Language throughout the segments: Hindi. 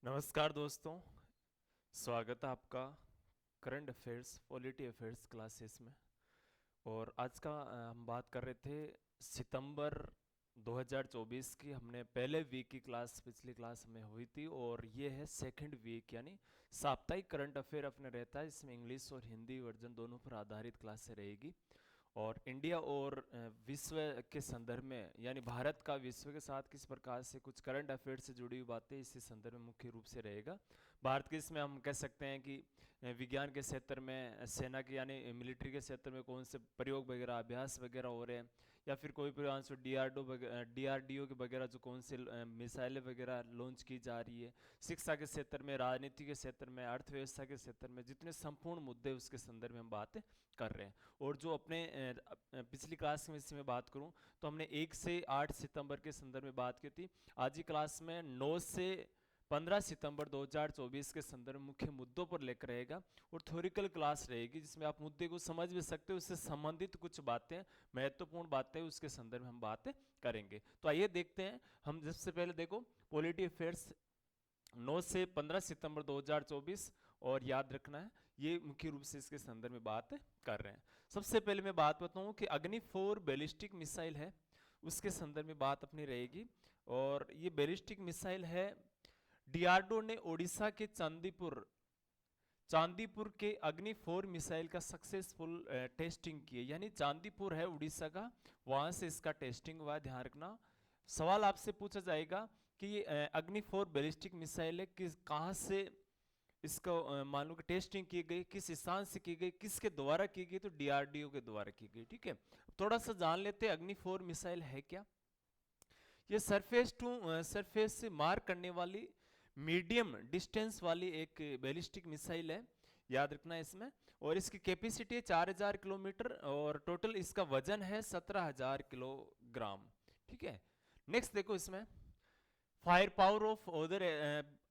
नमस्कार दोस्तों। स्वागत है आपका current affairs polity affairs classes में। और आज का हम बात कर रहे थे सितंबर 2024 की। हमने पहले वीक की क्लास पिछली क्लास में हुई थी और ये है सेकंड वीक, यानी साप्ताहिक करंट अफेयर अपने रहता है। इसमें इंग्लिश और हिंदी वर्जन दोनों पर आधारित क्लासें रहेगी। और इंडिया और विश्व के संदर्भ में, यानी भारत का विश्व के साथ किस प्रकार से कुछ करंट अफेयर से जुड़ी हुई बातें इसी संदर्भ में मुख्य रूप से रहेगा। भारत के इसमें हम कह सकते हैं कि विज्ञान के क्षेत्र में, सेना के यानी मिलिट्री के क्षेत्र में कौन से प्रयोग वगैरह अभ्यास वगैरह हो रहे हैं, या फिर कोई प्रयास डीआरडीओ के वगैरह जो कौन से मिसाइलें वगैरह लॉन्च की जा रही है। शिक्षा के क्षेत्र में, राजनीति के क्षेत्र में, अर्थव्यवस्था के क्षेत्र में जितने संपूर्ण मुद्दे उसके संदर्भ में हम बात कर रहे हैं। और जो अपने पिछली क्लास में इसमें बात करूं तो हमने 1 से 8 सितंबर के संदर्भ में बात की थी। आज की क्लास में 9 से 15 सितंबर 2024 के संदर्भ में मुख्य मुद्दों पर लेकर रहेगा। और थ्योरिकल क्लास रहेगी जिसमें आप मुद्दे को समझ भी सकते हो, उससे संबंधित कुछ बातें, महत्वपूर्ण बातें उसके संदर्भ में हम बातें करेंगे। तो आइए देखते हैं। हम सबसे पहले देखो पॉलिटी अफेयर्स 9 से 15 सितंबर 2024, और याद रखना है ये मुख्य रूप से इसके संदर्भ में बात कर रहे हैं। सबसे पहले मैं बात बताऊं कि अग्नि 4 बैलिस्टिक मिसाइल है, उसके संदर्भ में बात अपनी रहेगी। और ये बैलिस्टिक मिसाइल है, डीआरडीओ ने ओडिशा के चांदीपुर के अग्नि 4 मिसाइल का सक्सेसफुल टेस्टिंग की है। यानी चांदीपुर है उड़ीसा का, वहां से इसका टेस्टिंग हुआ है। ध्यान रखना, सवाल आपसे पूछा जाएगा कि ये अग्नि 4 बैलिस्टिक मिसाइल है, किस कहाँ से इसको मान लो कि टेस्टिंग की गई, किस स्थान से की गई, किसके द्वारा की गई, तो डीआरडीओ के द्वारा की गई। ठीक है, थोड़ा सा जान लेते हैं अग्नि 4 मिसाइल है क्या। ये सरफेस टू सरफेस से मार करने वाली मीडियम डिस्टेंस वाली एक बैलिस्टिक मिसाइल है, याद रखना है इसमें। और इसकी कैपेसिटी है 4000 किलोमीटर, और टोटल इसका वजन है 17000 किलोग्राम। ठीक है, नेक्स्ट देखो इसमें फायर पावर ऑफ अदर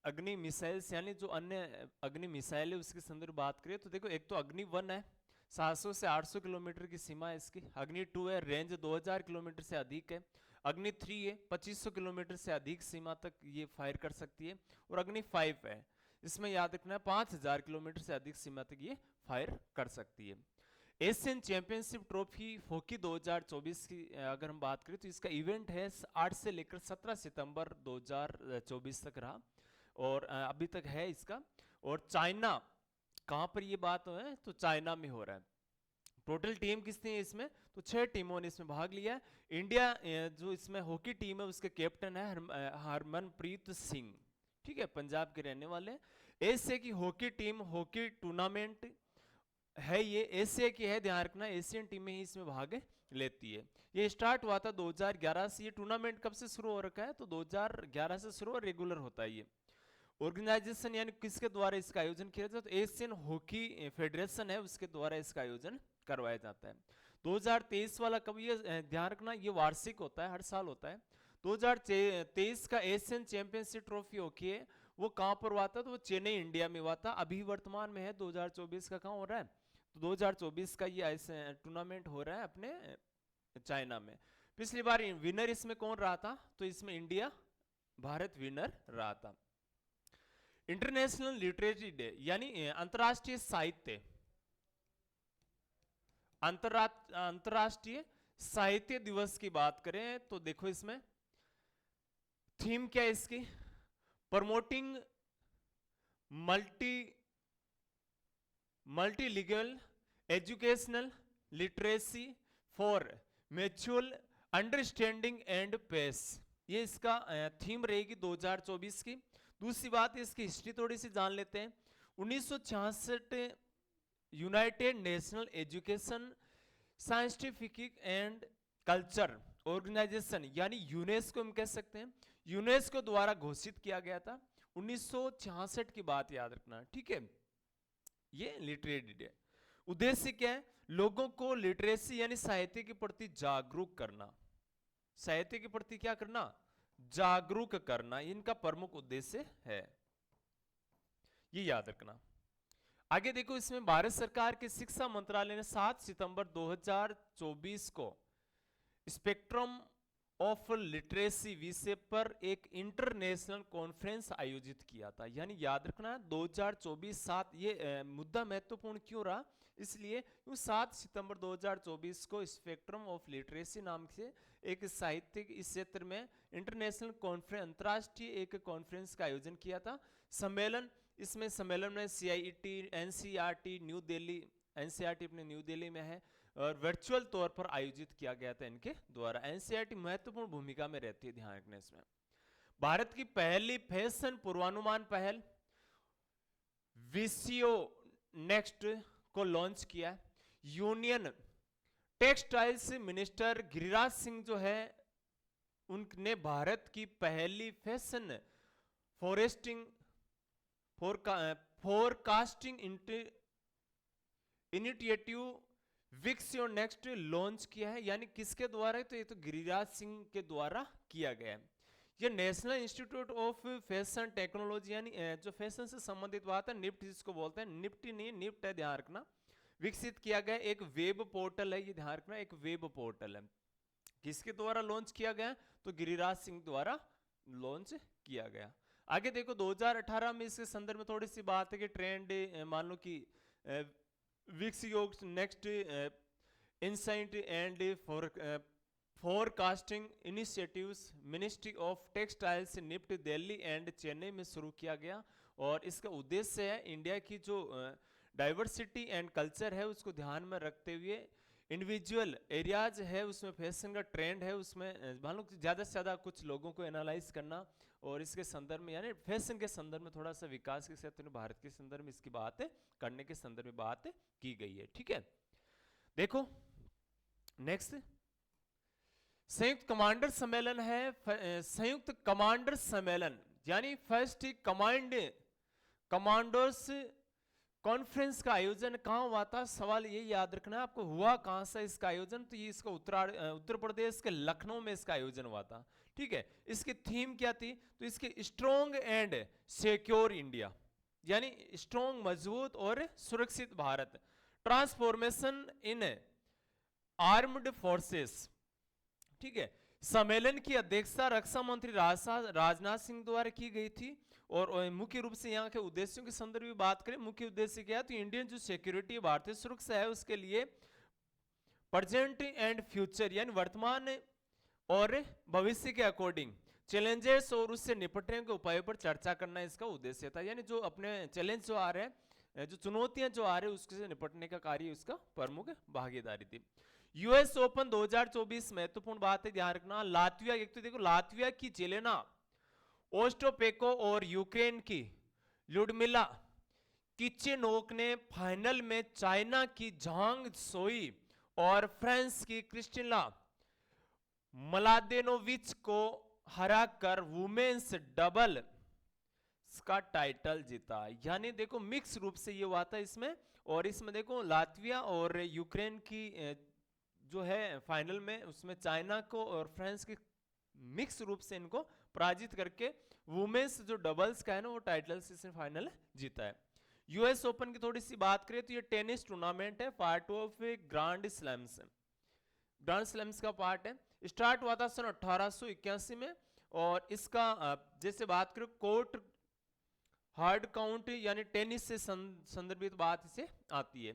अग्नि मिसाइल्स, यानी जो अन्य अग्नि मिसाइल है उसके संदर्भ बात करें तो देखो, एक तो अग्नि 1 है, 700 से 800 किलोमीटर की सीमा है इसकी। अग्नि 2 है, रेंज 2000 किलोमीटर से अधिक है। अग्नि 3 है, 2500 किलोमीटर से अधिक सीमा तक ये फायर कर सकती है। और अग्नि 5 है, इसमें याद रखना है 5000 किलोमीटर से अधिक सीमा तक ये फायर कर सकती है। एशियन चैंपियनशिप ट्रॉफी हॉकी 2024 की अगर हम बात करें तो इसका इवेंट है 8 से लेकर 17 सितंबर 2024 तक रहा, और अभी तक है इसका। और चाइना, कहां पर ये बात है, तो चाइना में हो रहा है। टोटल टीम कितनी है इसमें, तो 6 टीमों ने इसमें भाग लिया है। इंडिया जो इसमें हॉकी टीम है उसके कैप्टन है हरमनप्रीत सिंह। ठीक है, पंजाब के रहने वाले हैं। एशिया की हॉकी टीम, हॉकी टूर्नामेंट है, ये एशिया की है, ध्यान रखना, एशियन टीमें ही इसमें भाग लेती है। ये स्टार्ट हुआ था 2011 से। ये टूर्नामेंट कब से शुरू हो रखा है, तो 2011 से शुरू और रेगुलर होता है ये। ऑर्गेनाइजेशन यानी किसके द्वारा इसका आयोजन किया जाता है, तो एशियन हॉकी फेडरेशन है, उसके द्वारा इसका आयोजन करवाया जाता है। 2023 वाला कब, ये ध्यान रखना, ये वार्षिक होता है, हर साल होता है। 2023 का एशियन चैंपियनशिप ट्रॉफी हॉकी है, वो कहां पर हुआ था, तो वो चेन्नई इंडिया में हुआ था। अभी वर्तमान में है 2024 का, कहां हो रहा है, तो 2024 का ये टूर्नामेंट हो रहा है अपने चाइना में। पिछली बार विनर इसमें कौन रहा था, तो इसमें इंडिया, भारत विनर रहा था। इंटरनेशनल लिटरेचर डे यानी अंतर्राष्ट्रीय साहित्य, अंतर्राष्ट्रीय साहित्य दिवस की बात करें तो देखो इसमें थीम क्या है इसकी, promoting multi multilingual educational literacy for mutual understanding and peace, ये इसका थीम रहेगी 2024 की। दूसरी बात, इसकी हिस्ट्री थोड़ी सी जान लेते हैं। 1966 United National Education Scientific and Culture Organisation, यानी यूनेस्को हम कह सकते हैं, यूनेस्को द्वारा घोषित किया गया था 1966 की बात याद रखना। ठीक है, ये लिटरेसी डे, उद्देश्य क्या है, लोगों को लिटरेसी यानी साहित्य के प्रति जागरूक करना, साहित्य के प्रति क्या करना, जागरूक करना, इनका प्रमुख उद्देश्य है, ये याद रखना। आगे देखो, इसमें भारत सरकार के शिक्षा मंत्रालय ने 7 सितंबर 2024 को स्पेक्ट्रम ऑफ लिटरेसी विषय पर एक इंटरनेशनल कॉन्फ्रेंस आयोजित किया था। यानी याद रखना 2024 7 ये मुद्दा महत्वपूर्ण क्यों रहा, इसलिए 7 सितंबर 2024 को स्पेक्ट्रम ऑफ लिटरेसी नाम से एक साहित्यिक इस क्षेत्र में इंटरनेशनल कॉन्फ्रेंस, अंतर्राष्ट्रीय एक कॉन्फ्रेंस का आयोजन किया था। सम्मेलन, इसमें सम्मेलन में CIET, NCERT new Delhi, NCERT अपने न्यू दिल्ली में है और वर्चुअल तौर पर आयोजित किया गया था इनके द्वारा। NCERT महत्वपूर्ण भूमिका में रहती है, ध्यान रखना इसमें। भारत की पहली फैशन पूर्वानुमान पहल विसियो नेक्स्ट को लॉन्च किया। Union textiles minister Giriraj Singh जो है उनने भारत की पहली fashion forecasting initiative Visio next launch किया है। यानी किसके द्वारा है, तो ये तो गिरिराज सिंह के द्वारा किया गया है। ये national institute of fashion technology, यानी जो फैशन से संबंधित बात है, निफ्ट जिसको बोलते हैं, निफ्टी नहीं निफ्ट है, ध्यान रखना, विकसित किया गया एक वेब पोर्टल है, ये ध्यान रखना, एक वेब पोर्टल है। किसके द्वारा लॉन्च किया गया, तो गिरिराज सिंह द्वारा लॉन्च किया गया। आगे देखो 2018 में इसके संदर्भ में थोड़ी सी बात है कि ट्रेंड मान लो कि Visio next insight and forecasting initiatives ministry of textiles NIFT Delhi and Chennai में शुरू किया गया। और इसका उद्देश्य है इंडिया की जो डाइवर्सिटी एंड कल्चर है उसको ध्यान में रखते हुए इंडिविजुअल एरियाज है उसमें फैशन का ट्रेंड है उसमें मान लो ज़्यादा से ज़्यादा कुछ लोगों को एनालाइज करना और इसके संदर्भ में यानी फैशन के संदर्भ में थोड़ा सा विकास के क्षेत्र में भारत के संदर्भ में इसकी बात करने के संदर्भ में बात की गई है। ठीक है, देखो नेक्स्ट संयुक्त कमांडर सम्मेलन है। संयुक्त कमांडर सम्मेलन यानी फर्स्ट कमांडर्स कॉन्फ्रेंस का आयोजन कहाँ हुआ था, सवाल ये याद रखना है आपको, हुआ कहाँ से इसका आयोजन, तो ये इसका उत्तर प्रदेश के लखनऊ में इसका आयोजन हुआ था। ठीक है, इसकी थीम क्या थी, तो इसके स्ट्रॉन्ग एंड सिक्योर इंडिया, यानी स्ट्रॉन्ग मजबूत और सुरक्षित Bharat, transformation in armed forces. ठीक है, सम्मेलन की अध्यक्षता रक्षा मंत्री राजनाथ सिंह द्वारा की गई थी। और मुख्य रूप से यहाँ के उद्देश्यों के संदर्भ में बात करें, मुख्य उद्देश्य क्या है, तो इंडियन जो सिक्योरिटी भारतीय सुरक्षा है उसके लिए प्रेजेंट एंड फ्यूचर यानी वर्तमान और भविष्य के अकॉर्डिंग चैलेंजेस और उससे निपटने के उपायों पर चर्चा करना इसका उद्देश्य था। यानी जो अपने चैलेंज जो आ रहे हैं, जो चुनौतियां जो आ रही है उससे निपटने का कार्य उसका प्रमुख भागीदारी थी। US ओपन 2024 महत्वपूर्ण बात है, ध्यान रखना। लातविया, एक तो देखो लातविया की जेलेना ओस्टोपेको और यूक्रेन की ल्यूडमिला किचेनोक ने फाइनल में चाइना की झांग सोई और फ्रांस की क्रिस्टिना मलादेनोविच को हराकर वुमेन्स डबल का टाइटल जीता। यानी देखो मिक्स रूप से ये हुआ था इसमें, और इसमें देखो लातविया और यूक्रेन की जो है फाइनल में उसमें चाइना को और फ्रांस की मिक्स रूप से इनको पराजित करके वुमेन्स जो डबल्स का है ना वो टाइटल से इसने फाइनल जीता है। US ओपन की थोड़ी सी बात करें तो ये टेनिस टूर्नामेंट है, part of grand slams, grand slams का पार्ट है। स्टार्ट हुआ था सन 1881 में और इसका जैसे बात करें कोर्ट हार्ड काउंट यानी टेनिस से संदर्भित बात इसे आती है।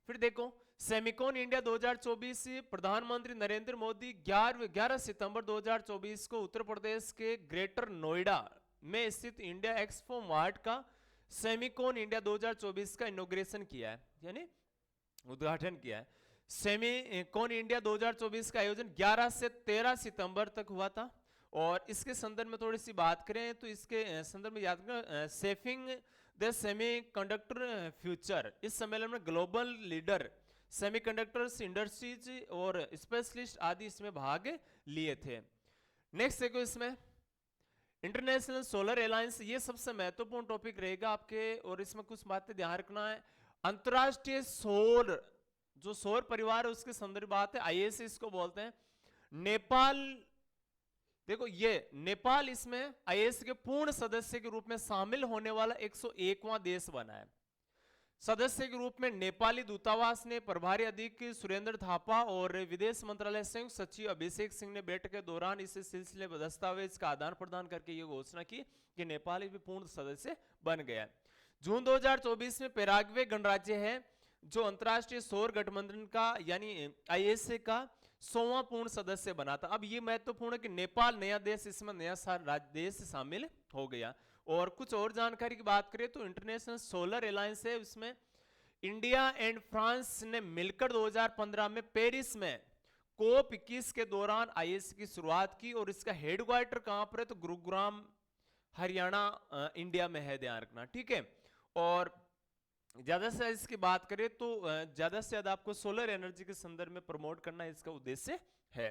फिर देखो सेमिकॉन इंडिया 2024 प्रधानमंत्री नरेंद्र मोदी 11 सितंबर 2024 को उत्तर प्रदेश के ग्रेटर नोएडा में स्थित इंडिया एक्सपो मार्ट का सेमिकॉन इंडिया 2024 का इनॉग्रेशन किया है, यानी उद्घाटन किया है। सेमिकॉन इंडिया 2024 का आयोजन 11 से 13 सितंबर तक हुआ था। और इसके संदर्भ में थोड़ी सी बात करें तो इसके संदर्भ में याद रखना सेफिंग द सेमीकंडक्टर फ्यूचर, इस सम्मेलन में ग्लोबल लीडर सेमीकंडक्टर्स इंडस्ट्रीज और स्पेशलिस्ट आदि इसमें भाग लिए थे। नेक्स्ट देखो इसमें इंटरनेशनल सोलर अलायंस, ये सबसे महत्वपूर्ण टॉपिक रहेगा आपके, और इसमें कुछ बातें ध्यान रखना है। अंतरराष्ट्रीय सौर जो सौर परिवार है उसके संदर्भ बात है, ISS इसको बोलते हैं। नेपाल, देखो ये नेपाल इसमें ISS के पूर्ण सदस्य के रूप में शामिल होने वाला 101वां देश बना है। सदस्य के रूप में नेपाली दूतावास ने प्रभारी अधिकारी सुरेंद्र थापा और विदेश मंत्रालय संयुक्त सचिव अभिषेक सिंह ने बैठक के दौरान इस सिलसिले में दस्तावेज का आदान प्रदान करके ये घोषणा की कि नेपाल भी पूर्ण सदस्य बन गया। जून 2024 में पैराग्वे गणराज्य है जो अंतर्राष्ट्रीय सौर गठबंधन का यानी आईएसए का 100वां पूर्ण सदस्य बना था। अब ये महत्वपूर्ण है कि नेपाल नया देश, इसमें नया देश शामिल हो गया। और कुछ और जानकारी की बात करें तो इंटरनेशनल सोलर अलायंस है, उसमें इंडिया एंड फ्रांस ने मिलकर 2015 में पेरिस में कोप 21 के दौरान आईएसए की शुरुआत की। और इसका हेडक्वार्टर कहां पर है तो गुरुग्राम हरियाणा इंडिया में है, ध्यान रखना, ठीक है। और ज्यादा से ज्यादा इसकी बात करें तो ज्यादा से ज्यादा आपको सोलर एनर्जी के संदर्भ में प्रमोट करना इसका उद्देश्य है।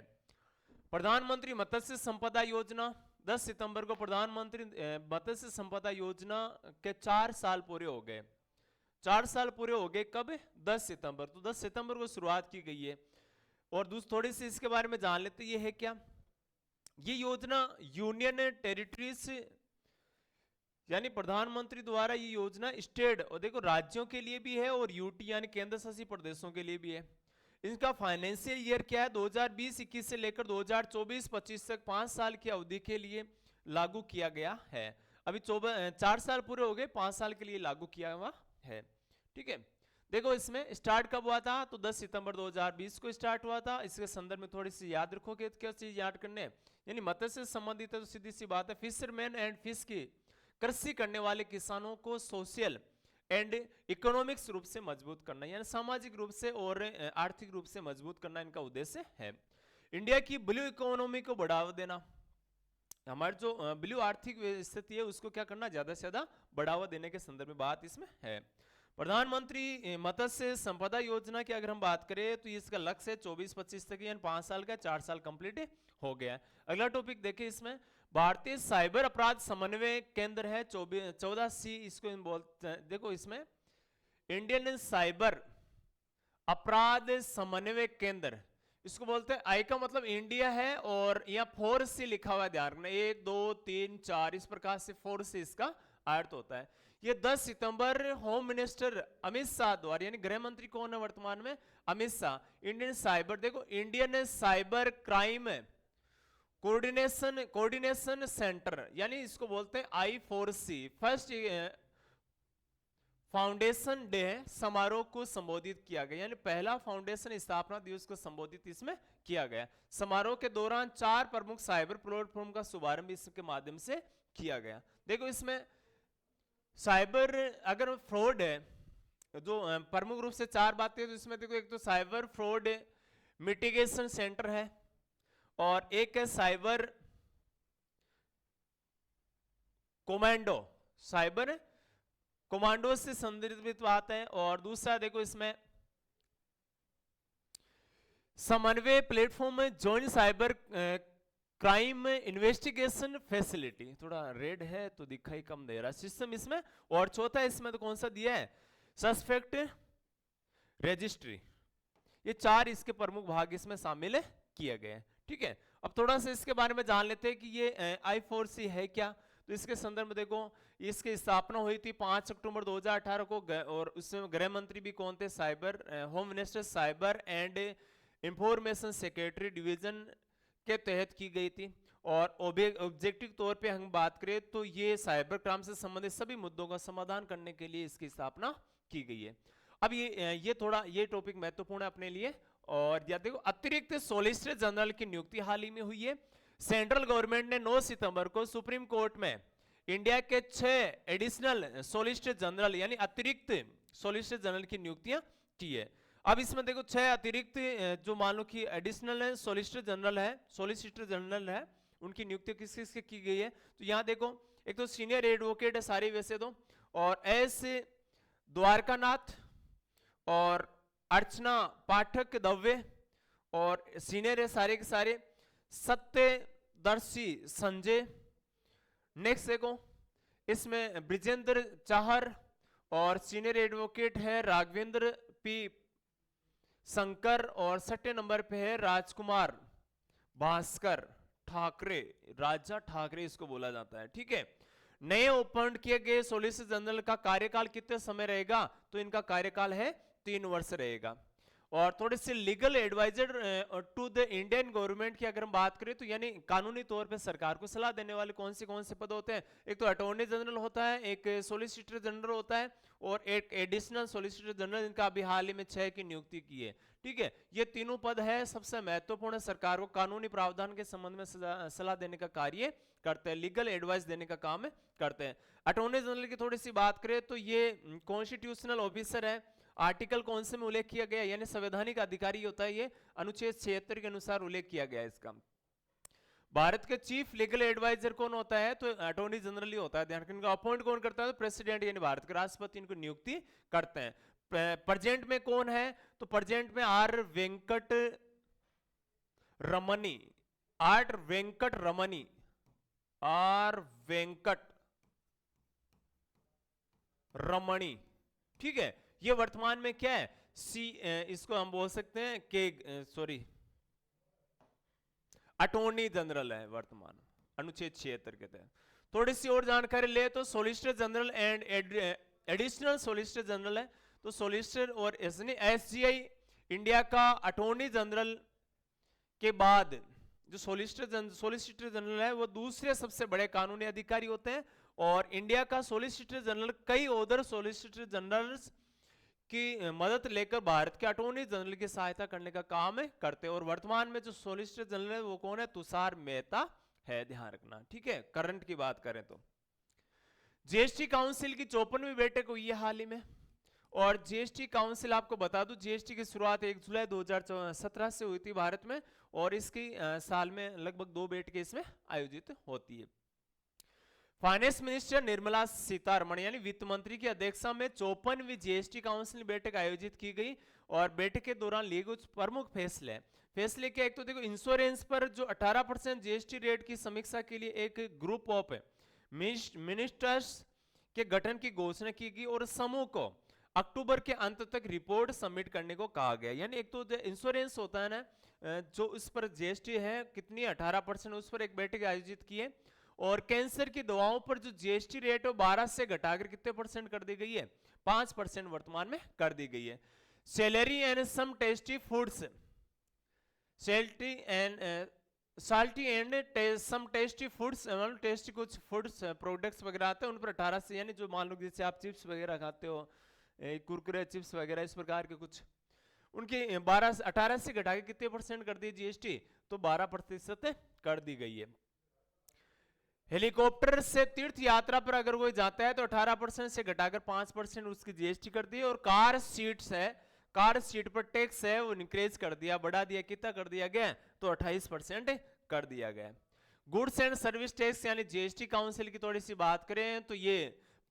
प्रधानमंत्री मत्स्य संपदा योजना 10 सितंबर को प्रधानमंत्री मत्स्य संपदा योजना के 4 साल पूरे हो गए। 4 साल पूरे हो गए कब? 10 सितंबर। तो 10 सितंबर को शुरुआत की गई है। और थोड़ी सी इसके बारे में जान लेते, ये है क्या? ये योजना यूनियन टेरिटरीज यानी प्रधानमंत्री द्वारा ये योजना स्टेट और देखो राज्यों के लिए भी है और यूटी यानी केंद्र शासित प्रदेशों के लिए भी है। इसका फाइनेंशियल ईयर क्या है? 2020-21 से लेकर 2024-25 तक 5 साल की अवधि के लिए लागू किया गया है। अभी 4 साल पूरे हो गए, 5 साल के लिए लागू किया हुआ है, ठीक है। देखो इसमें स्टार्ट कब हुआ था तो 10 सितंबर 2020 को स्टार्ट हुआ था। इसके संदर्भ में थोड़ी सी याद रखोगे, क्या चीज याद करने, यानी मत्स्य से संबंधित है तो सीधी सी बात है फिशरमैन एंड फिश की कृषि करने वाले किसानों को सोशल एंड इकोनॉमिक्स रूप से मजबूत करना, यानी सामाजिक रूप से और आर्थिक रूप से मजबूत करना इनका उद्देश्य है। इंडिया की ब्लू इकोनॉमी को बढ़ावा देना, हमारी जो ब्लू आर्थिक स्थिति है उसको क्या करना, ज्यादा से ज्यादा बढ़ावा देने के संदर्भ में बात इसमें है। प्रधानमंत्री मत्स्य संपदा योजना की अगर हम बात करें तो इसका लक्ष्य है 24-25 तक, यानी 5 साल का, 4 साल कंप्लीट हो गया। अगला टॉपिक देखिए, इसमें भारतीय साइबर अपराध समन्वय केंद्र है 14C, इसको बोलते हैं। देखो इसमें इंडियन साइबर अपराध समन्वय केंद्र, इसको बोलते हैं। आई का मतलब इंडिया है और यहाँ 4C लिखा हुआ है, ध्यान रखना, 1 2 3 4 इस प्रकार से 4C इसका अर्थ होता है। ये 10 सितंबर होम मिनिस्टर अमित शाह द्वारा, यानी गृह मंत्री कौन है वर्तमान में? अमित शाह। इंडियन साइबर, देखो Indian cyber crime coordination centre, यानी इसको बोलते हैं I4C, फर्स्ट फाउंडेशन डे समारोह को संबोधित किया गया, यानी पहला फाउंडेशन स्थापना दिवस को संबोधित इसमें किया गया। समारोह के दौरान 4 प्रमुख साइबर प्लेटफॉर्म का शुभारंभ इसके माध्यम से किया गया। देखो इसमें साइबर अगर फ्रॉड है जो प्रमुख रूप से 4 बातें, तो इसमें देखो एक तो साइबर फ्रॉड मिटिगेशन सेंटर है और एक है साइबर कमांडो, साइबर कमांडो से संदर्भित बात है। और दूसरा देखो इसमें समन्वय प्लेटफॉर्म है joint cyber crime investigation facility, थोड़ा रेड है तो दिखाई कम दे रहा सिस्टम इसमें। और चौथा इसमें तो कौन सा दिया है? Suspect registry. ये 4 इसके प्रमुख भाग इसमें शामिल किए गए, ठीक है। अब थोड़ा सा इसके बारे में जान लेते हैं कि ये I4C है क्या। तो इसके संदर्भ में देखो, इसकी स्थापना हुई थी 5 अक्टूबर 2018 को और उसमें गृह मंत्री भी कौन थे? Cyber home minister cyber and information secretary division के तहत की गई थी। और ऑब्जेक्टिव तौर पे हम बात करें तो ये साइबर क्राइम से संबंधित सभी मुद्दों का समाधान करने के लिए इसकी स्थापना की गई है। अब ये थोड़ा ये टॉपिक महत्वपूर्ण है अपने लिए। और या देखो अतिरिक्त सॉलिसिटर जनरल की नियुक्ति हाल ही में हुई है। सेंट्रल गवर्नमेंट ने 9 सितंबर को सुप्रीम कोर्ट में इंडिया के 6 एडिशनल सॉलिसिटर जनरल यानी अतिरिक्त सॉलिसिटर जनरल की नियुक्तियां की है। अब इसमें देखो 6 अतिरिक्त जो मान लो कि एडिशनल है सॉलिसिटर जनरल है, उनकी नियुक्ति किस किस की गई है। तो यहाँ देखो एक तो सीनियर एडवोकेट है सारे वैसे तो, और एस द्वारकानाथ और अर्चना पाठक दवे, और सीनियर है सारे के सारे सत्यदर्शी संजय। नेक्स्ट देखो इसमें ब्रिजेंद्र चाहर, और सीनियर एडवोकेट है राघवेंद्र पी शंकर, और 6 नंबर पे है राजकुमार भास्कर ठाकरे, राजा ठाकरे इसको बोला जाता है, ठीक है। नए अपॉइंट किए गए सॉलिसिटर जनरल का कार्यकाल कितने समय रहेगा, तो इनका कार्यकाल है 3 वर्ष रहेगा। और थोड़े से legal adviser to the Indian government की अगर हम बात करें तो यानी कानूनी तौर पे सरकार को सलाह देने वाले कौन से पद होते हैं, एक तो अटॉर्नी जनरल होता है, एक सॉलिसिटर जनरल होता है और एक एडिशनल सॉलिसिटर जनरल, इनका अभी हाल ही में 6 की नियुक्ति की है। ठीक है, ये तीनों पद है सबसे महत्वपूर्ण, सरकार को कानूनी प्रावधान के संबंध में सलाह देने का कार्य करते हैं, लीगल एडवाइस देने का काम करते हैं। अटॉर्नी जनरल की थोड़ी सी बात करें तो ये कॉन्स्टिट्यूशनल ऑफिसर है, आर्टिकल कौन से में उल्लेख किया गया, यानी संवैधानिक अधिकारी होता है ये, अनुच्छेद 76 के अनुसार उल्लेख किया गया है इसका। भारत के चीफ लीगल एडवाइजर कौन होता है, तो अटॉर्नी जनरल ही होता है, ध्यान रखिए। इनका अपॉइंट कौन करता है, तो प्रेसिडेंट यानी भारत के राष्ट्रपति इनको नियुक्ति करते हैं। प्रेजेंट में कौन है, तो प्रेजेंट में R Venkat Ramani, R Venkat Ramani, R Venkat Ramani. ठीक है, ये वर्तमान में क्या है, इसको हम बोल सकते हैं कि अटॉर्नी जनरल है वर्तमान, अनुच्छेद 76 के तहत। थोड़ी सी और जानकारी ले तो solicitor general and additional solicitor general है, तो सॉलिसिटर और एसजीआई इंडिया का अटॉर्नी जनरल के बाद जो सॉलिसिटर जनरल है वो दूसरे सबसे बड़े कानूनी अधिकारी होते हैं, और इंडिया का सॉलिसिटर जनरल कई अदर सॉलिसिटर जनरल्स की मदद लेकर भारत के अटॉर्नी जनरल की सहायता करने का काम करते हैं। और वर्तमान में जो सॉलिसिटर जनरल है वो कौन है, तुषार मेहता है, ध्यान रखना। ठीक है, करंट की बात करें तो जीएसटी काउंसिल की 54वीं बैठक हुई है हाल ही में, और जीएसटी काउंसिल आपको बता दूं जीएसटी की शुरुआत 1 जुलाई 2017 से हुई थी भारत में, और इसकी साल में लगभग 2 बैठकें इसमें आयोजित होती है। फाइनेंस मिनिस्टर निर्मला सीतारमण यानी वित्त मंत्री की अध्यक्षता में 54वीं जीएसटी काउंसिल बैठक आयोजित की गई, और बैठक के दौरान लिए कुछ प्रमुख फैसले क्या, एक तो देखो इंश्योरेंस पर जो 18% जीएसटी रेट की समीक्षा के लिए एक ग्रुप ऑफ मिनिस्टर्स के गठन की घोषणा की गई, और समूह को अक्टूबर के अंत तक रिपोर्ट सबमिट करने को कहा गया। यानी एक तो इंश्योरेंस होता है ना, जो उस पर जीएसटी है कितनी 18%, उस पर एक बैठक आयोजित की है। और कैंसर की दवाओं पर जो जीएसटी रेट है 12 से घटाकर कितने परसेंट कर दी गई है, 5% वर्तमान में कर दी गई है। Salary and some tasty foods, salty and some tasty foods, tasty कुछ फूड्स प्रोडक्ट्स वगैरह आते हैं उन पर 18 से, यानी जो मान लो जैसे आप चिप्स वगैरह खाते हो, कुरकुरे चिप्स वगैरह इस प्रकार के कुछ, उनकी 18 से घटा के कितने परसेंट कर दी जीएसटी, तो 12% कर दी गई है। हेलीकॉप्टर से तीर्थ यात्रा पर अगर कोई जाता है तो 18% से घटाकर 5% उसकी जीएसटी कर दी, और कार सीट्स है, कार सीट पर टैक्स है वो इंक्रीज कर दिया, बढ़ा दिया, कितना कर दिया गया, तो 28% कर दिया गया। गुड्स एंड सर्विस टैक्स यानी जीएसटी काउंसिल की थोड़ी सी बात करें तो ये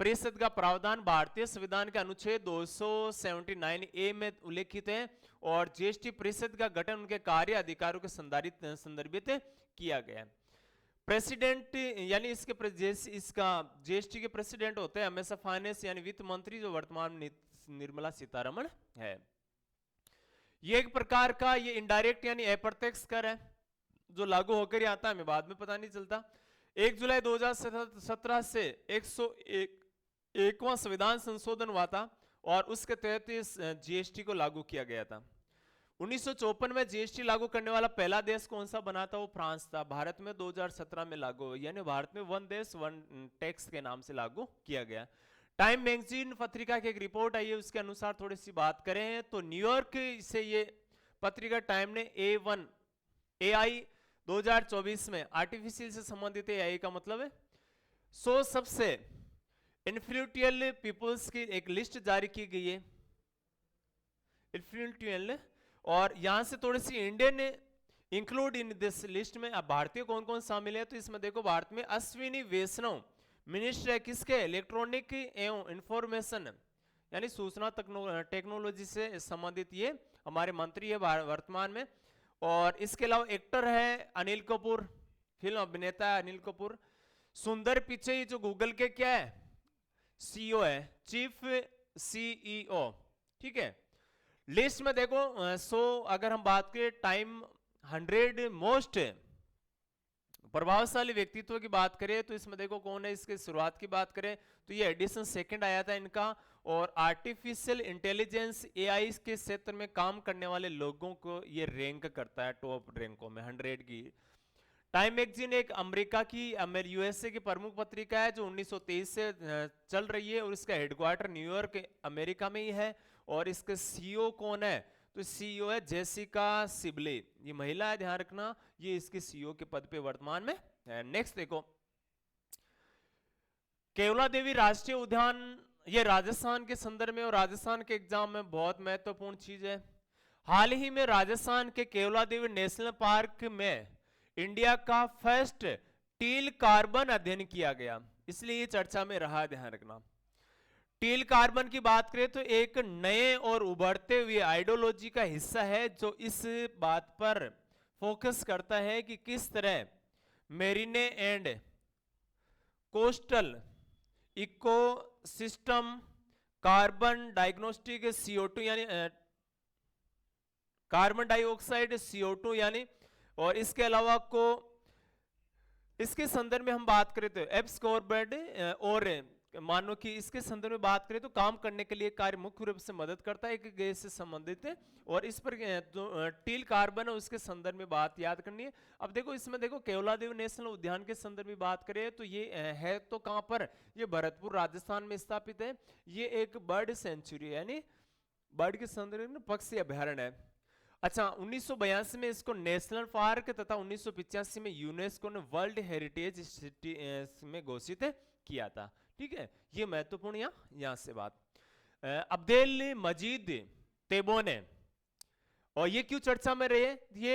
परिषद का प्रावधान भारतीय संविधान के अनुच्छेद 279A में उल्लेखित है, और जीएसटी परिषद का गठन उनके कार्य अधिकारों के संदर्भित किया गया है। प्रेसिडेंट यानी इसका जीएसटी के प्रेसिडेंट होते हैं हमेशा फाइनेंस यानी वित्त मंत्री, जो वर्तमान में निर्मला सीतारमण है। ये एक प्रकार का ये इनडायरेक्ट यानी अप्रत्यक्ष कर है जो लागू होकर ही आता है, हमें बाद में पता नहीं चलता। 1 जुलाई 2017 से 101वां संविधान संशोधन हुआ था, और उसके तहत इस जीएसटी को लागू किया गया था। 1954 में जीएसटी लागू करने वाला पहला देश कौन सा बना था, वो फ्रांस था। भारत में 2017 में लागू, यानी भारत में वन देश वन टैक्स के नाम से लागू किया गया। टाइम मैगजीन पत्रिका की एक रिपोर्ट आई है, उसके अनुसार थोड़ी सी बात करें तो न्यूयॉर्क से ये पत्रिका टाइम ने AI 2024 में आर्टिफिशियल से संबंधित AI का मतलब है 100 सबसे इन्फ्लुएंशियल पीपल्स की एक लिस्ट जारी की गई है, इन्फ्लुएंशियल, और यहां से थोड़ी सी Indian include in this list में। अब भारतीय कौन कौन शामिल है, तो इसमें देखो भारत में अश्विनी वैष्णव मिनिस्टर है किसके, इलेक्ट्रॉनिक एवं इंफॉर्मेशन यानी सूचना टेक्नोलॉजी से संबंधित ये हमारे मंत्री है वर्तमान में। और इसके अलावा एक्टर है अनिल कपूर, फिल्म अभिनेता है अनिल कपूर। सुंदर पिचई जो गूगल के क्या है, CEO है, चीफ CEO। ठीक है, लिस्ट में देखो अगर हम बात करें टाइम 100 मोस्ट प्रभावशाली व्यक्तित्व की बात करें तो इसमें देखो कौन है, इसके शुरुआत की बात करें तो ये एडिसन सेकंड आया था इनका, और आर्टिफिशियल इंटेलिजेंस एआई के क्षेत्र में काम करने वाले लोगों को ये रैंक करता है टॉप रैंकों में 100 की। टाइम मैगजीन एक अमेरिका की यूएसए की प्रमुख पत्रिका है जो 1923 से चल रही है, और इसका हेडक्वार्टर न्यूयॉर्क अमेरिका में ही है। और इसके सीईओ कौन है, तो सीईओ है जेसिका सिबले, ये महिला है, ध्यान रखना, ये इसके सीईओ के पद पे वर्तमान में है। नेक्स्ट देखो, केवला देवी राष्ट्रीय उद्यान, ये राजस्थान के संदर्भ में और राजस्थान के एग्जाम में बहुत महत्वपूर्ण चीज है। हाल ही में राजस्थान के केवला देवी नेशनल पार्क में इंडिया का फर्स्ट टील कार्बन अध्ययन किया गया, इसलिए ये चर्चा में रहा, ध्यान रखना। टील कार्बन की बात करें तो एक नए और उभरते हुए आइडियोलॉजी का हिस्सा है जो इस बात पर फोकस करता है कि किस तरह marine and coastal ecosystem carbon diagnostic CO2 यानी कार्बन डाइऑक्साइड CO2 यानी, और इसके अलावा को इसके संदर्भ में हम बात करें तो एब्सकॉर्बेट और मानो कि इसके संदर्भ में बात करें तो काम करने के लिए कार्य मुख्य रूप से मदद करता है एक गैस से संबंधित है, और इस पर जो टील कार्बन है उसके संदर्भ में बात याद करनी है। अब देखो इसमें देखो केवलादेव नेशनल उद्यान के संदर्भ में बात करें तो ये है तो कहां पर, ये भरतपुर राजस्थान में स्थापित है। ये एक बर्ड सेंचुरी यानी बर्ड के संदर्भ में पक्षी अभ्यारण्य है। अच्छा, 1982 में इसको नेशनल पार्क तथा 1985 में यूनेस्को ने वर्ल्ड हेरिटेज सिटी में घोषित किया था। ठीक है, ये महत्वपूर्ण यहां से बात। अब्देल मजीद तेबोने, और ये क्यों चर्चा में रहे, ये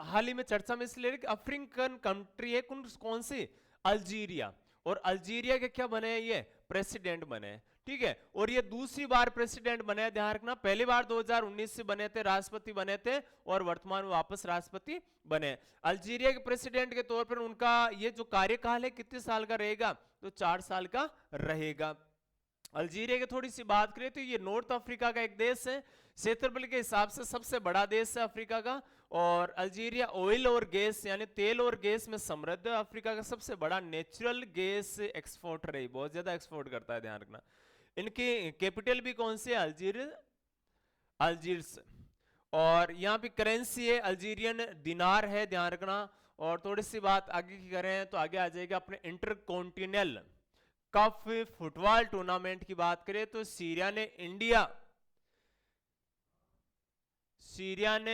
हाल ही में चर्चा में इसलिए कि अफ्रीकन कंट्री है कौन सी, अल्जीरिया, और अल्जीरिया के क्या बने हैं, ये प्रेसिडेंट बने। ठीक है, और ये दूसरी बार प्रेसिडेंट बने, ध्यान रखना, पहली बार 2019 से बने थे, राष्ट्रपति बने थे, और वर्तमान में वापस राष्ट्रपति बने। अल्जीरिया के प्रेसिडेंट के तौर पर उनका ये जो कार्यकाल है कितने साल का रहेगा, तो 4 साल का रहेगा। अल्जीरिया की थोड़ी सी बात करें तो ये नॉर्थ अफ्रीका का एक देश है, क्षेत्रफल के हिसाब से सबसे बड़ा देश है अफ्रीका का, और अल्जीरिया ऑयल और गैस यानी तेल और गैस में समृद्ध है, अफ्रीका का सबसे बड़ा नेचुरल गैस एक्सपोर्टर है, बहुत ज्यादा एक्सपोर्ट करता है, ध्यान रखना। इनकी कैपिटल भी कौन सी है, अल्जीर्स, और यहाँ पे करेंसी है अल्जीरियन दिनार है, ध्यान रखना। और थोड़ी सी बात आगे की करें तो आगे आ जाएगा अपने इंटरकॉन्टिनेंटल कप फुटबॉल टूर्नामेंट की बात करें तो सीरिया ने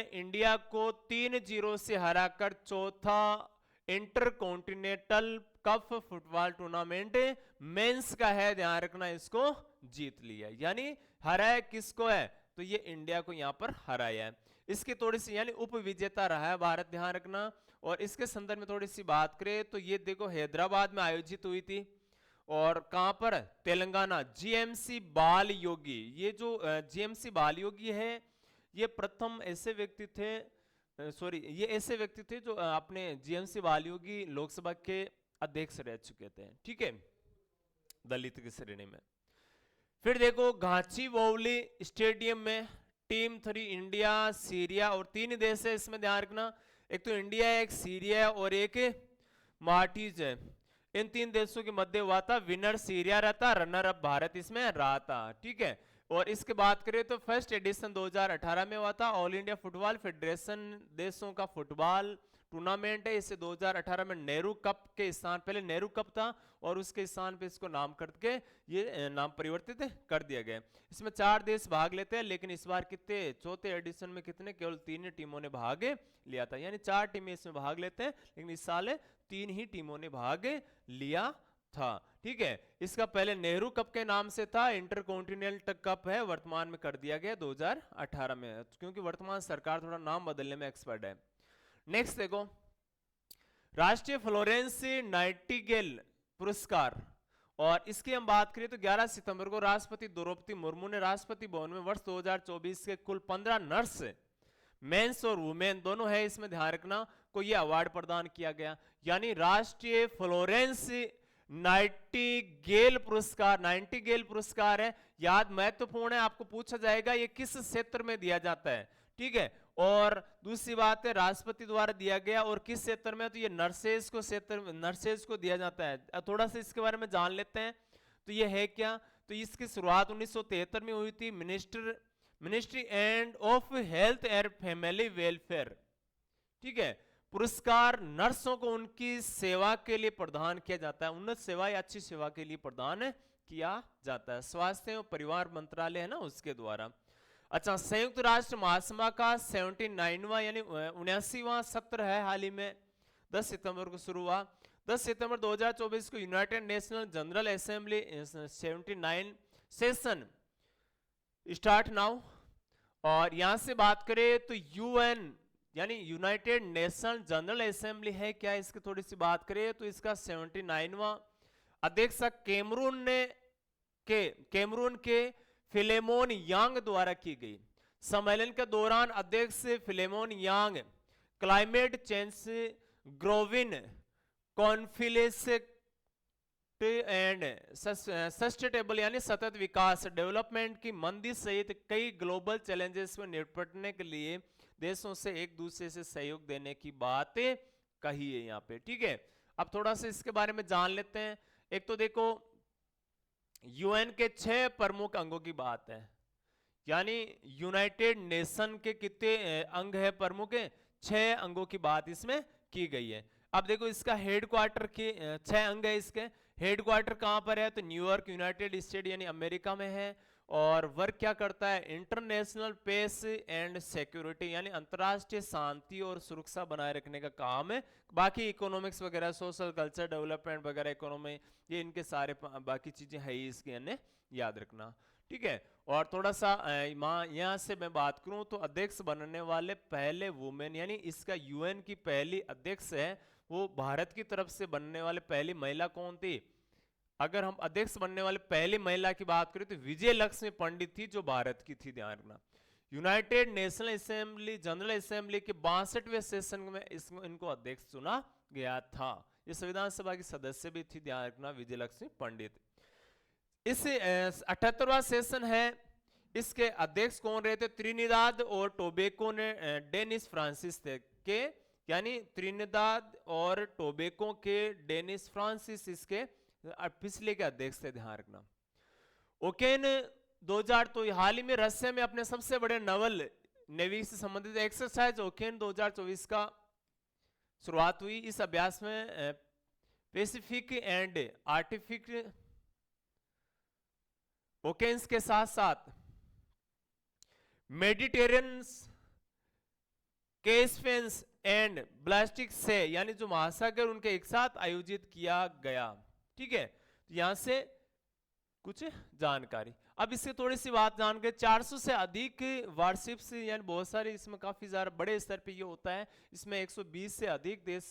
इंडिया को 3-0 से हराकर चौथा intercontinental cup football tournament men's का है, ध्यान रखना, इसको जीत लिया। यानी हराया किसको है, तो ये इंडिया को यहां पर हराया है। इसकी थोड़ी सी यानी उप विजेता रहा है भारत, ध्यान रखना। और इसके संदर्भ में थोड़ी सी बात करें तो ये देखो हैदराबाद में आयोजित हुई थी, और कहां पर, तेलंगाना, जीएमसी बाल योगी। ये जो जीएमसी बाल योगी है ये प्रथम ऐसे व्यक्ति थे, ये ऐसे व्यक्ति थे जो अपने जीएमसी बाल योगी लोकसभा के अध्यक्ष रह चुके थे। ठीक है, दलित की श्रेणी में। फिर देखो घाचीबौली स्टेडियम में टीम 3 इंडिया, सीरिया और 3 देश है, इसमें ध्यान रखना, एक तो इंडिया है, एक सीरिया है और एक माल्टीज है। इन 3 देशों के मध्य हुआ था, विनर सीरिया रहता, रनर अप भारत इसमें रहा था। ठीक है, और इसके बात करें तो फर्स्ट एडिशन 2018 में हुआ था, ऑल इंडिया फुटबॉल फेडरेशन देशों का फुटबॉल टूर्नामेंट है। इसे 2018 में नेहरू कप के स्थान, पहले नेहरू कप था और उसके स्थान पे इसको नाम करके ये नाम परिवर्तित कर दिया गया। इसमें 4 देश भाग लेते हैं, लेकिन इस बार कितने, चौथे एडिशन में कितने, केवल 3 टीमों ने भाग लिया था, यानी 4 टीमें इसमें भाग लेते हैं, लेकिन इस साल 3 ही टीमों ने भाग लिया था। ठीक है, इसका पहले नेहरू कप के नाम से था, इंटरकॉन्टिनेंटल कप है, वर्तमान में कर दिया गया 2018 में, क्योंकि वर्तमान सरकार थोड़ा नाम बदलने में एक्सपर्ट है। नेक्स्ट देखो, राष्ट्रीय फ्लोरेंस नाइटिंगेल पुरस्कार, और इसकी हम बात करें तो 11 सितंबर को राष्ट्रपति द्रौपदी मुर्मू ने राष्ट्रपति भवन में वर्ष 2024 के कुल 15 नर्स, मेंस और वुमेन दोनों है, इसमें ध्यान रखना, को यह अवार्ड प्रदान किया गया। यानी राष्ट्रीय फ्लोरेंस नाइटिंगेल पुरस्कार है, याद महत्वपूर्ण है, आपको पूछा जाएगा ये किस क्षेत्र में दिया जाता है। ठीक है। और दूसरी बात है राष्ट्रपति द्वारा दिया गया, और किस क्षेत्र में, तो ये नर्सेज को दिया जाता है। थोड़ा सा इसके बारे में जान लेते हैं। तो ये है क्या, तो इसकी शुरुआत 1973 में हुई थी, ministry end of health and family welfare. ठीक है। पुरस्कार नर्सों को उनकी सेवा के लिए प्रदान किया जाता है, उन्नत सेवा या अच्छी सेवा के लिए प्रदान किया जाता है, स्वास्थ्य एवं परिवार मंत्रालय है ना उसके द्वारा। अच्छा, संयुक्त राष्ट्र महासभा का 79वां यानी 79वां सत्र है, हाल ही में 10 सितंबर को शुरू हुआ। 10 सितंबर 2024 को United national general assembly 79 session start now. और यहां से बात करें तो यूएन यानी यूनाइटेड नेशनल जनरल असेंबली है क्या, इसकी थोड़ी सी बात करें तो इसका 79वां अध्यक्ष कैमरून के फिलेमोन यांग द्वारा की गई। सम्मेलन के दौरान अध्यक्ष Philemon Yang climate change, growing conflict and sustainable यानी सतत विकास, डेवलपमेंट की मंदी सहित कई ग्लोबल चैलेंजेस में निपटने के लिए देशों से एक दूसरे से सहयोग देने की बात कही है यहाँ पे। ठीक है, अब थोड़ा सा इसके बारे में जान लेते हैं। एक तो देखो यूएन के 6 प्रमुख अंगों की बात है, यानी यूनाइटेड नेशन के कितने अंग है प्रमुख, 6 अंगों की बात इसमें की गई है। अब देखो इसका हेडक्वार्टर के 6 अंग है, इसके हेडक्वार्टर कहां पर है, तो न्यूयॉर्क यूनाइटेड स्टेट यानी अमेरिका में है। और वर्क क्या करता है, इंटरनेशनल पीस एंड सिक्योरिटी यानी अंतरराष्ट्रीय शांति और सुरक्षा बनाए रखने का काम है। बाकी इकोनॉमिक्स वगैरह, सोशल कल्चर डेवलपमेंट वगैरह, इकोनॉमी, ये इनके सारे बाकी चीजें है ही इसके अन्य याद रखना। ठीक है। और थोड़ा सा यहाँ से मैं बात करूं तो अध्यक्ष बनने वाले पहले वुमेन यानी इसका यूएन की पहली अध्यक्ष है, वो भारत की तरफ से बनने वाले पहली महिला कौन थी, अगर हम अध्यक्ष बनने वाले पहली महिला की बात करें तो विजय लक्ष्मी पंडित थी, जो भारत की थी, ध्यान रखना। United national assembly general assembly के 62वें सेशन में इनको अध्यक्ष चुना गया था। ये संविधान सभा की सदस्य भी थी, ध्यान रखना, विजय लक्ष्मी पंडित। इस 78वां सेशन है, इसके अध्यक्ष कौन रहे थे, त्रिनिदाद और टोबैको ने डेनिस फ्रांसिस थे के, यानी त्रिनिदाद और टोबैको के डेनिस फ्रांसिस इसके पिछले के अध्यक्ष थे, ध्यान रखना। ओकेन 2000 तो हाल ही में रशिया में अपने सबसे बड़े नवल नेवी से संबंधित एक्सरसाइज ओकेन 2024 का शुरुआत हुई। इस अभ्यास में पैसिफिक एंड आर्टिफिक ओकेन्स के साथ साथ मेडिटेरियन, कैस्पियन एंड ब्लास्टिक से यानी जो महासागर उनके एक साथ आयोजित किया गया। ठीक है, तो यहां से कुछ जानकारी। अब इससे थोड़ी सी बात जान के 400 से अधिक वारशिप्स यानी बहुत सारे, इसमें काफी ज्यादा बड़े स्तर पे ये होता है। इसमें 120 से अधिक देश,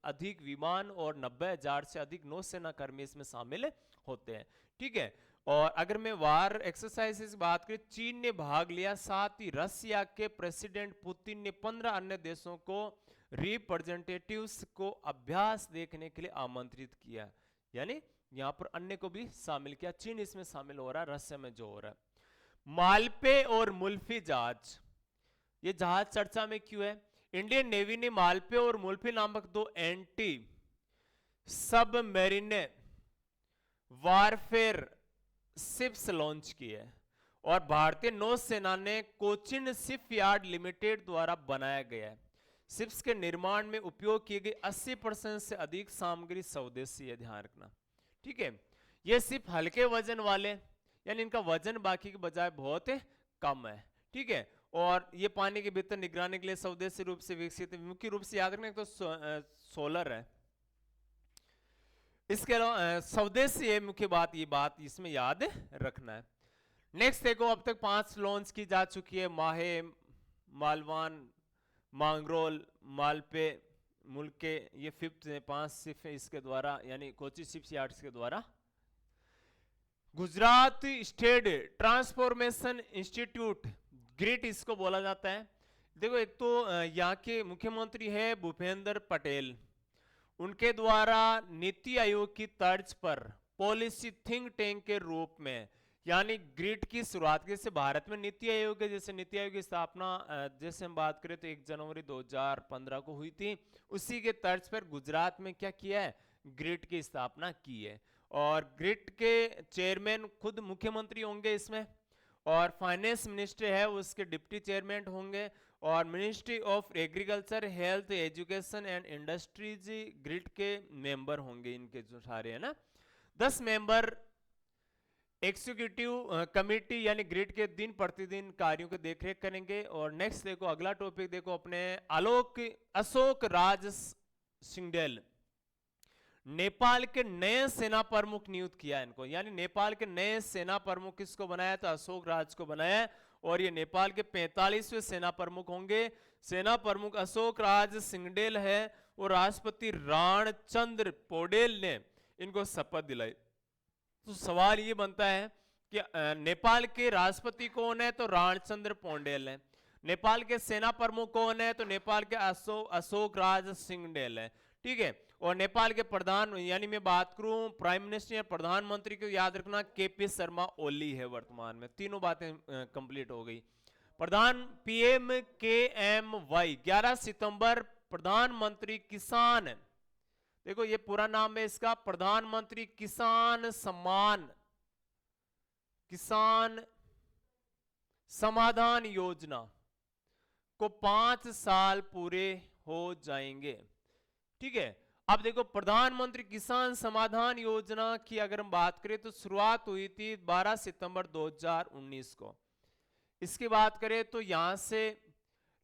अधिक विमान और 90,000 से अधिक नौसेना कर्मी इसमें शामिल होते हैं। ठीक है। और अगर मैं वार एक्सरसाइज की बात करें, चीन ने भाग लिया, साथ ही रशिया के प्रेसिडेंट पुतिन ने 15 अन्य देशों को रिप्रेजेंटेटिव्स को अभ्यास देखने के लिए आमंत्रित किया, यानी यहां पर अन्य को भी शामिल किया। चीन इसमें शामिल हो रहा है, रशिया में जो हो रहा है। मालपे और मुल्फी जहाज, ये जहाज चर्चा में क्यों है, इंडियन नेवी ने मालपे और मुल्फी नामक 2 anti submarine warfare ships launch की है, और भारतीय नौसेना ने कोचिन शिपयार्ड लिमिटेड द्वारा बनाया गया है। शिप्स के निर्माण में उपयोग की गई 80% से अधिक सामग्री स्वदेशी है, ध्यान रखना। ठीक है, ये शिप हल्के वजन वाले, यानी इनका वजन बाकी के बजाय बहुत कम है। ठीक है, और ये पानी के भीतर निगरानी के लिए स्वदेशी रूप से विकसित, मुख्य रूप से याद रखना तो सोलर है, इसके अलावा स्वदेशी है मुख्य बात, ये बात इसमें याद रखना है। नेक्स्ट देखो, अब तक 5 लॉन्च की जा चुकी है, माहे, मालवान, मांगरोल, मालपे, मुल्के, ये 5 शिप इसके द्वारा यानी कोची शिपयार्ड्स के द्वारा। Gujarat State Transformation Institute, GRIT इसको बोला जाता है। देखो एक तो यहाँ के मुख्यमंत्री है भूपेंद्र पटेल, उनके द्वारा नीति आयोग की तर्ज पर पॉलिसी थिंक टैंक के रूप में यानी ग्रिड की शुरुआत जैसे भारत में नीति आयोग है, जैसे नीति आयोग की स्थापना जैसे हम बात करें तो 1 जनवरी 2015 को हुई थी, उसी के तर्ज पर गुजरात में क्या किया है, ग्रिड की स्थापना की है। और ग्रिड के चेयरमैन खुद मुख्यमंत्री होंगे इसमें, और फाइनेंस मिनिस्टर है उसके डिप्टी चेयरमैन होंगे, और ministry of agriculture, health, education and industries grid के मेंबर होंगे, इनके जो सारे है ना 10 मेंबर एग्जीक्यूटिव कमेटी यानी ग्रिड के दिन प्रतिदिन कार्यों की देखरेख करेंगे। और नेक्स्ट देखो अगला टॉपिक देखो अपने अशोक राज सिंगडेल, नेपाल के नए सेना प्रमुख नियुक्त किया इनको, यानी नेपाल के नए सेना प्रमुख किसको बनाया था, अशोक राज को बनाया, और ये नेपाल के 45वें सेना प्रमुख होंगे। सेना प्रमुख अशोक राज सिंगडेल है, और राष्ट्रपति रणचंद्र पौडेल ने इनको शपथ दिलाई। तो सवाल ये बनता है कि नेपाल के राष्ट्रपति कौन है, तो रणचंद्र पौडेल है। नेपाल के सेना प्रमुख कौन है, तो नेपाल के अशोक राज सिंगडेल है, ठीक है। और नेपाल के प्रधान यानी मैं बात करूं प्राइम मिनिस्टर या प्रधानमंत्री को याद रखना केपी शर्मा ओली है वर्तमान में। तीनों बातें कंप्लीट हो गई। प्रधान पीएम KMY 11 सितंबर प्रधानमंत्री किसान, देखो ये पूरा नाम है इसका, प्रधानमंत्री किसान समाधान योजना को 5 साल पूरे हो जाएंगे, ठीक है। अब देखो प्रधानमंत्री किसान समाधान योजना की अगर हम बात करें तो शुरुआत हुई थी 12 सितंबर 2019 को। इसकी बात करें तो यहां से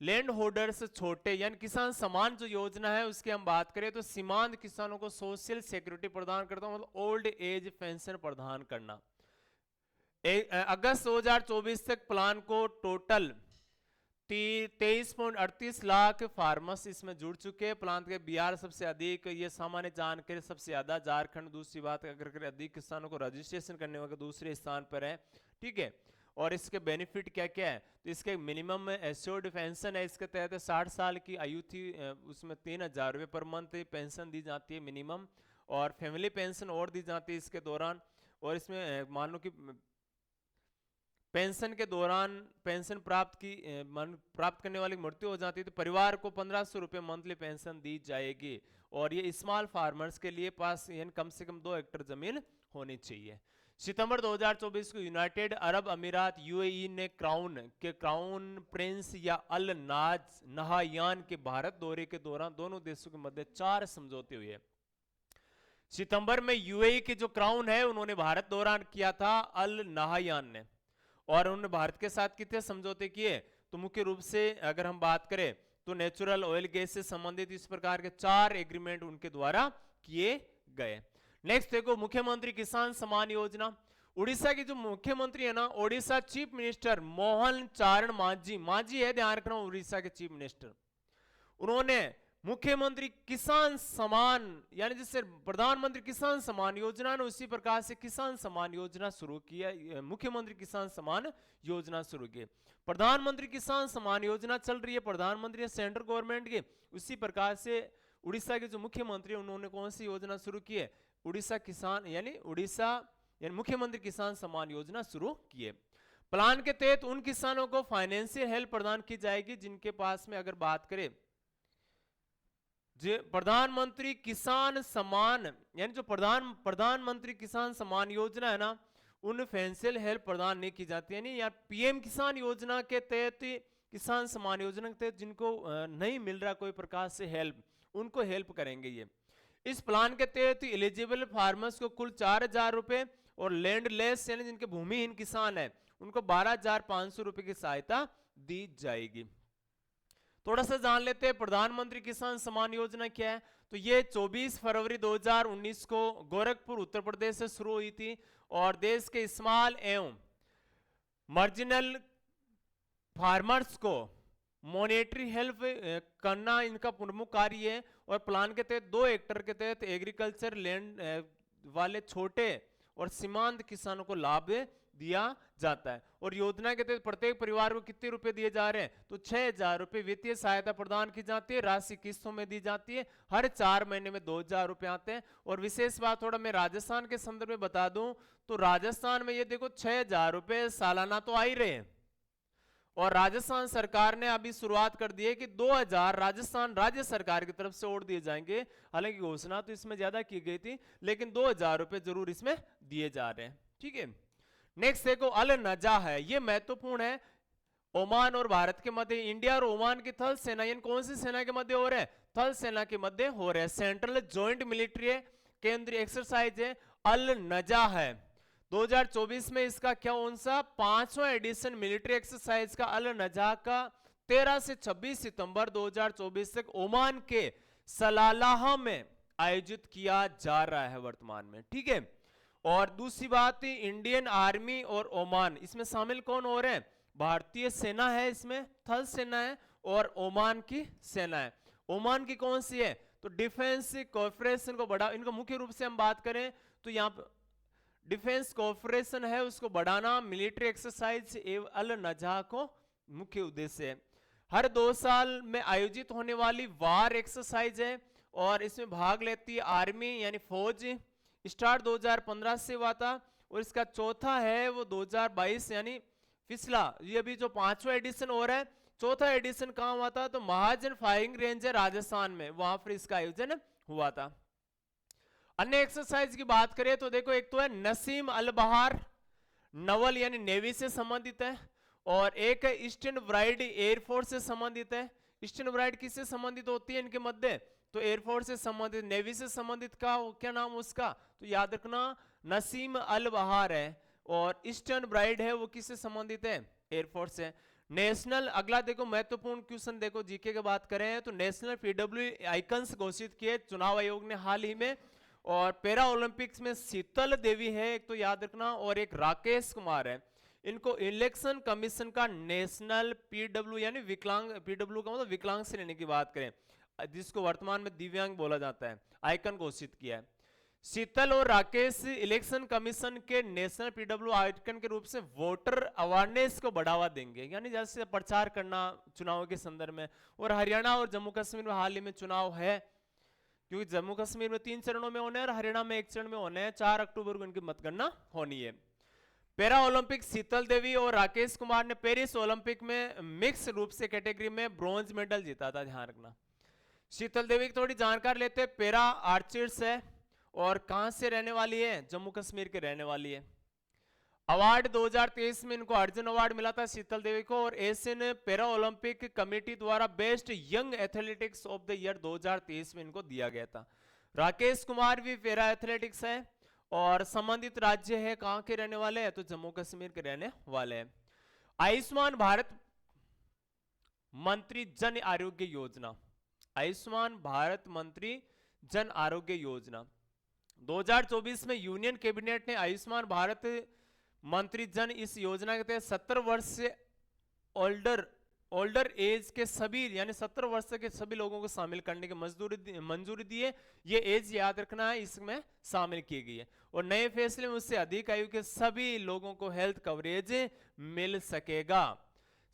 लैंड होल्डर्स छोटे यानी किसान सम्मान जो योजना है उसकी हम बात करें तो सीमांत किसानों को सोशल सिक्योरिटी प्रदान करता मतलब ओल्ड एज पेंशन प्रदान करना। अगस्त 2024 तक प्लान को टोटल 23.38 लाख फार्मर्स इसमें जुड़ चुके हैं। प्लान के बिहार सबसे अधिक, ये सामान्य जानकारी सबसे ज्यादा, झारखंड दूसरी बात अगर अधिक किसानों को रजिस्ट्रेशन करने वाले दूसरे स्थान पर है, ठीक है। और इसके बेनिफिट क्या क्या है, तो इसके मिनिमम एश्योर्ड पेंशन है, इसके तहत 60 साल की आयु थी उसमें 3,000 रुपये पर मंथ पेंशन दी जाती है मिनिमम, और फैमिली पेंशन और दी जाती है इसके दौरान। और इसमें मान लो कि पेंशन के दौरान पेंशन प्राप्त करने वाली मृत्यु हो जाती है तो परिवार को 1500 रुपये मंथली पेंशन दी जाएगी। और ये स्मॉल फार्मर्स के लिए पास यानी कम से कम 2 हेक्टेयर जमीन होनी चाहिए। सितंबर 2024 को यूनाइटेड अरब अमीरात UAE ने क्राउन प्रिंस या अल नहायान के भारत दौरे के दौरान दोनों देशों के मध्य 4 समझौते हुए। सितंबर में UAE के जो क्राउन है उन्होंने भारत दौरा किया था अल नहायान ने, और उन्होंने भारत के साथ कितने समझौते किए, तो मुख्य रूप से अगर हम बात करें तो नेचुरल ऑयल गैस से संबंधित इस प्रकार के 4 एग्रीमेंट उनके द्वारा किए गए। नेक्स्ट देखो मुख्यमंत्री किसान सम्मान योजना। उड़ीसा की जो मुख्यमंत्री है ना, ओडिशा चीफ मिनिस्टर मोहन चारण मांझी है, ध्यान रखना उड़ीसा के चीफ मिनिस्टर, उन्होंने मुख्यमंत्री किसान सम्मान यानी जिससे प्रधानमंत्री किसान सम्मान योजना ने उसी प्रकार से किसान सम्मान योजना शुरू किया, मुख्यमंत्री किसान सम्मान योजना शुरू की। प्रधानमंत्री किसान सम्मान योजना चल रही है प्रधानमंत्री सेंट्रल गवर्नमेंट की, उसी प्रकार से उड़ीसा के जो मुख्यमंत्री उन्होंने कौन सी योजना शुरू की है, उड़ीसा यानी मुख्यमंत्री किसान सम्मान योजना शुरू की है। प्लान के तहत उन किसानों को फाइनेंशियल हेल्प प्रदान की जाएगी जिनके पास में अगर बात करें प्रधानमंत्री किसान सम्मान यानी जो प्रधानमंत्री किसान सम्मान योजना है ना, उन फाइनेंशियल हेल्प प्रदान नहीं की जाती है। यानी यार PM किसान योजना के तहत किसान सम्मान योजना के तहत जिनको नहीं मिल रहा कोई प्रकार से हेल्प, उनको हेल्प करेंगे ये। इस प्लान के तहत एलिजिबल फार्मर्स को कुल 4,000 रुपए और लैंडलेस यानी जिनके भूमिहीन किसान है उनको 12,500 रुपए की सहायता दी जाएगी। थोड़ा सा जान लेते हैं प्रधानमंत्री किसान सम्मान योजना क्या है। तो ये 24 फरवरी 2019 को गोरखपुर उत्तर प्रदेश से शुरू हुई थी और देश के स्मॉल एवं मार्जिनल फार्मर्स को मॉनेटरी हेल्प करना इनका प्रमुख कार्य है। और प्लान के तहत 2 हेक्टेयर के तहत एग्रीकल्चर लैंड वाले छोटे और सीमांत किसानों को लाभ दिया जाता है। और योजना के तहत प्रत्येक परिवार को कितने रुपए दिए जा रहे हैं, तो 6,000 रुपए वित्तीय सहायता प्रदान की जाती है, राशि किस्तों में दी जाती है, हर 4 महीने में 2,000 रुपए आते हैं। और विशेष बात थोड़ा मैं राजस्थान के संदर्भ में बता दूं, तो राजस्थान में ये देखो 6,000 रुपए सालाना तो आ ही रहे हैं, और राजस्थान सरकार ने अभी शुरुआत कर दी है कि 2,000 राजस्थान राज्य सरकार की तरफ से और दिए जाएंगे। हालांकि घोषणा तो इसमें ज्यादा की गई थी, लेकिन 2,000 रुपए जरूर इसमें दिए जा रहे हैं। ठीक है, नेक्स्ट देखो अल नजा है, ये महत्वपूर्ण है। ओमान और भारत के मध्य, इंडिया और ओमान की थल सेना, यानी कौन सी सेना के मध्य हो रहे हैं, थल सेना के मध्य हो रहे हैं। सेंट्रल ज्वाइंट मिलिट्री केंद्रीय एक्सरसाइज है, अल नजा है। 2024 में इसका क्या उनसा 5वां एडिशन मिलिट्री एक्सरसाइज का अल नजा का 13 से 26 सितंबर 2024 तक ओमान के सलालाह में आयोजित किया जा रहा है वर्तमान में। ठीक है, और दूसरी बात, इंडियन आर्मी और ओमान, इसमें शामिल कौन हो रहे हैं, भारतीय सेना है, इसमें थल सेना है, और ओमान की सेना है। ओमान की कौन सी है, तो डिफेंस कोऑपरेशन को बढ़ा, इनको मुख्य रूप से हम बात करें तो यहाँ पर डिफेंस कोऑपरेशन है उसको बढ़ाना, मिलिट्री एक्सरसाइज एवं अल नजा को मुख्य उद्देश्य है। हर 2 साल में आयोजित होने वाली वार एक्सरसाइज है, और इसमें भाग लेती है आर्मी यानी फौज। स्टार्ट 2015 से हुआ था, और इसका चौथा है वो 2022 यानी पिछला, ये अभी जो 5वां एडिशन हो रहा है, चौथा एडिशन कहाँ हुआ था, तो महाजन फायरिंग रेंज है राजस्थान में, वहां पर इसका आयोजन हुआ था। अन्य एक्सरसाइज की बात करें तो देखो, एक तो है नसीम अल बहार, नवल यानी नेवी से संबंधित है, और एक है ईस्टर्न ब्राइड एयरफोर्स से संबंधित है। ईस्टर्न ब्राइड किससे संबंधित होती है इनके मध्य, तो एयरफोर्स से संबंधित, नेवी से संबंधित का क्या नाम उसका, तो याद रखना नसीम अल बहार है, और ईस्टर्न ब्राइड है वो किससे संबंधित है, एयरफोर्स से। नेशनल, अगला देखो महत्वपूर्ण क्वेश्चन देखो जीके की बात करें तो नेशनल पीडब्ल्यू आइकन्स घोषित किए चुनाव आयोग ने हाल ही में, और पैरा ओलंपिक्स में शीतल देवी है एक तो याद रखना, और एक राकेश कुमार है। इनको इलेक्शन कमीशन का नेशनल पीडब्ल्यू यानी विकलांग, पीडब्ल्यू का मतलब विकलांग श्रेणी की बात करें, जिसको वर्तमान में दिव्यांग बोला जाता है, आइकन घोषित किया है। शीतल और राकेश इलेक्शन कमीशन के नेशनल पीडब्ल्यू आइकन के रूप से वोटर अवेयरनेस को बढ़ावा देंगे, यानी जैसे प्रचार करना चुनाव के संदर्भ में। और हरियाणा और जम्मू कश्मीर में हाल ही में चुनाव है, क्योंकि जम्मू कश्मीर में 3 चरणों में होने हैं और हरियाणा में 1 चरण में होने हैं। 4 अक्टूबर को इनकी मतगणना होनी है। पैरा ओलंपिक शीतल देवी और राकेश कुमार ने पेरिस ओलंपिक में मिक्स रूप से कैटेगरी में ब्रॉन्ज मेडल जीता था, ध्यान रखना। शीतल देवी की थोड़ी जानकारी लेते हैं, पैरा आर्चर्स है, और कहां से रहने वाली है, जम्मू कश्मीर के रहने वाली है। अवार्ड 2023 में इनको अर्जुन अवार्ड मिला था शीतल देवी को, और एशियन पैरा ओलंपिक कमेटी द्वारा best young athletics of the year 2023 में इनको दिया गया था। राकेश कुमार भी पैरा एथलेटिक्स है, और संबंधित राज्य है कहां के रहने वाले हैं, तो जम्मू कश्मीर के रहने वाले हैं। आयुष्मान भारत मंत्री जन आरोग्य योजना, आयुष्मान भारत मंत्री जन आरोग्य योजना 2024 में यूनियन कैबिनेट ने आयुष्मान भारत मंत्री जन इस योजना के तहत 70 वर्ष से ओल्डर एज के सभी यानी 70 वर्ष के सभी लोगों को शामिल करने की मंजूरी दी है। ये एज याद रखना है, इसमें शामिल की गई है। और नए फैसले में उससे अधिक आयु के सभी लोगों को हेल्थ कवरेज मिल सकेगा।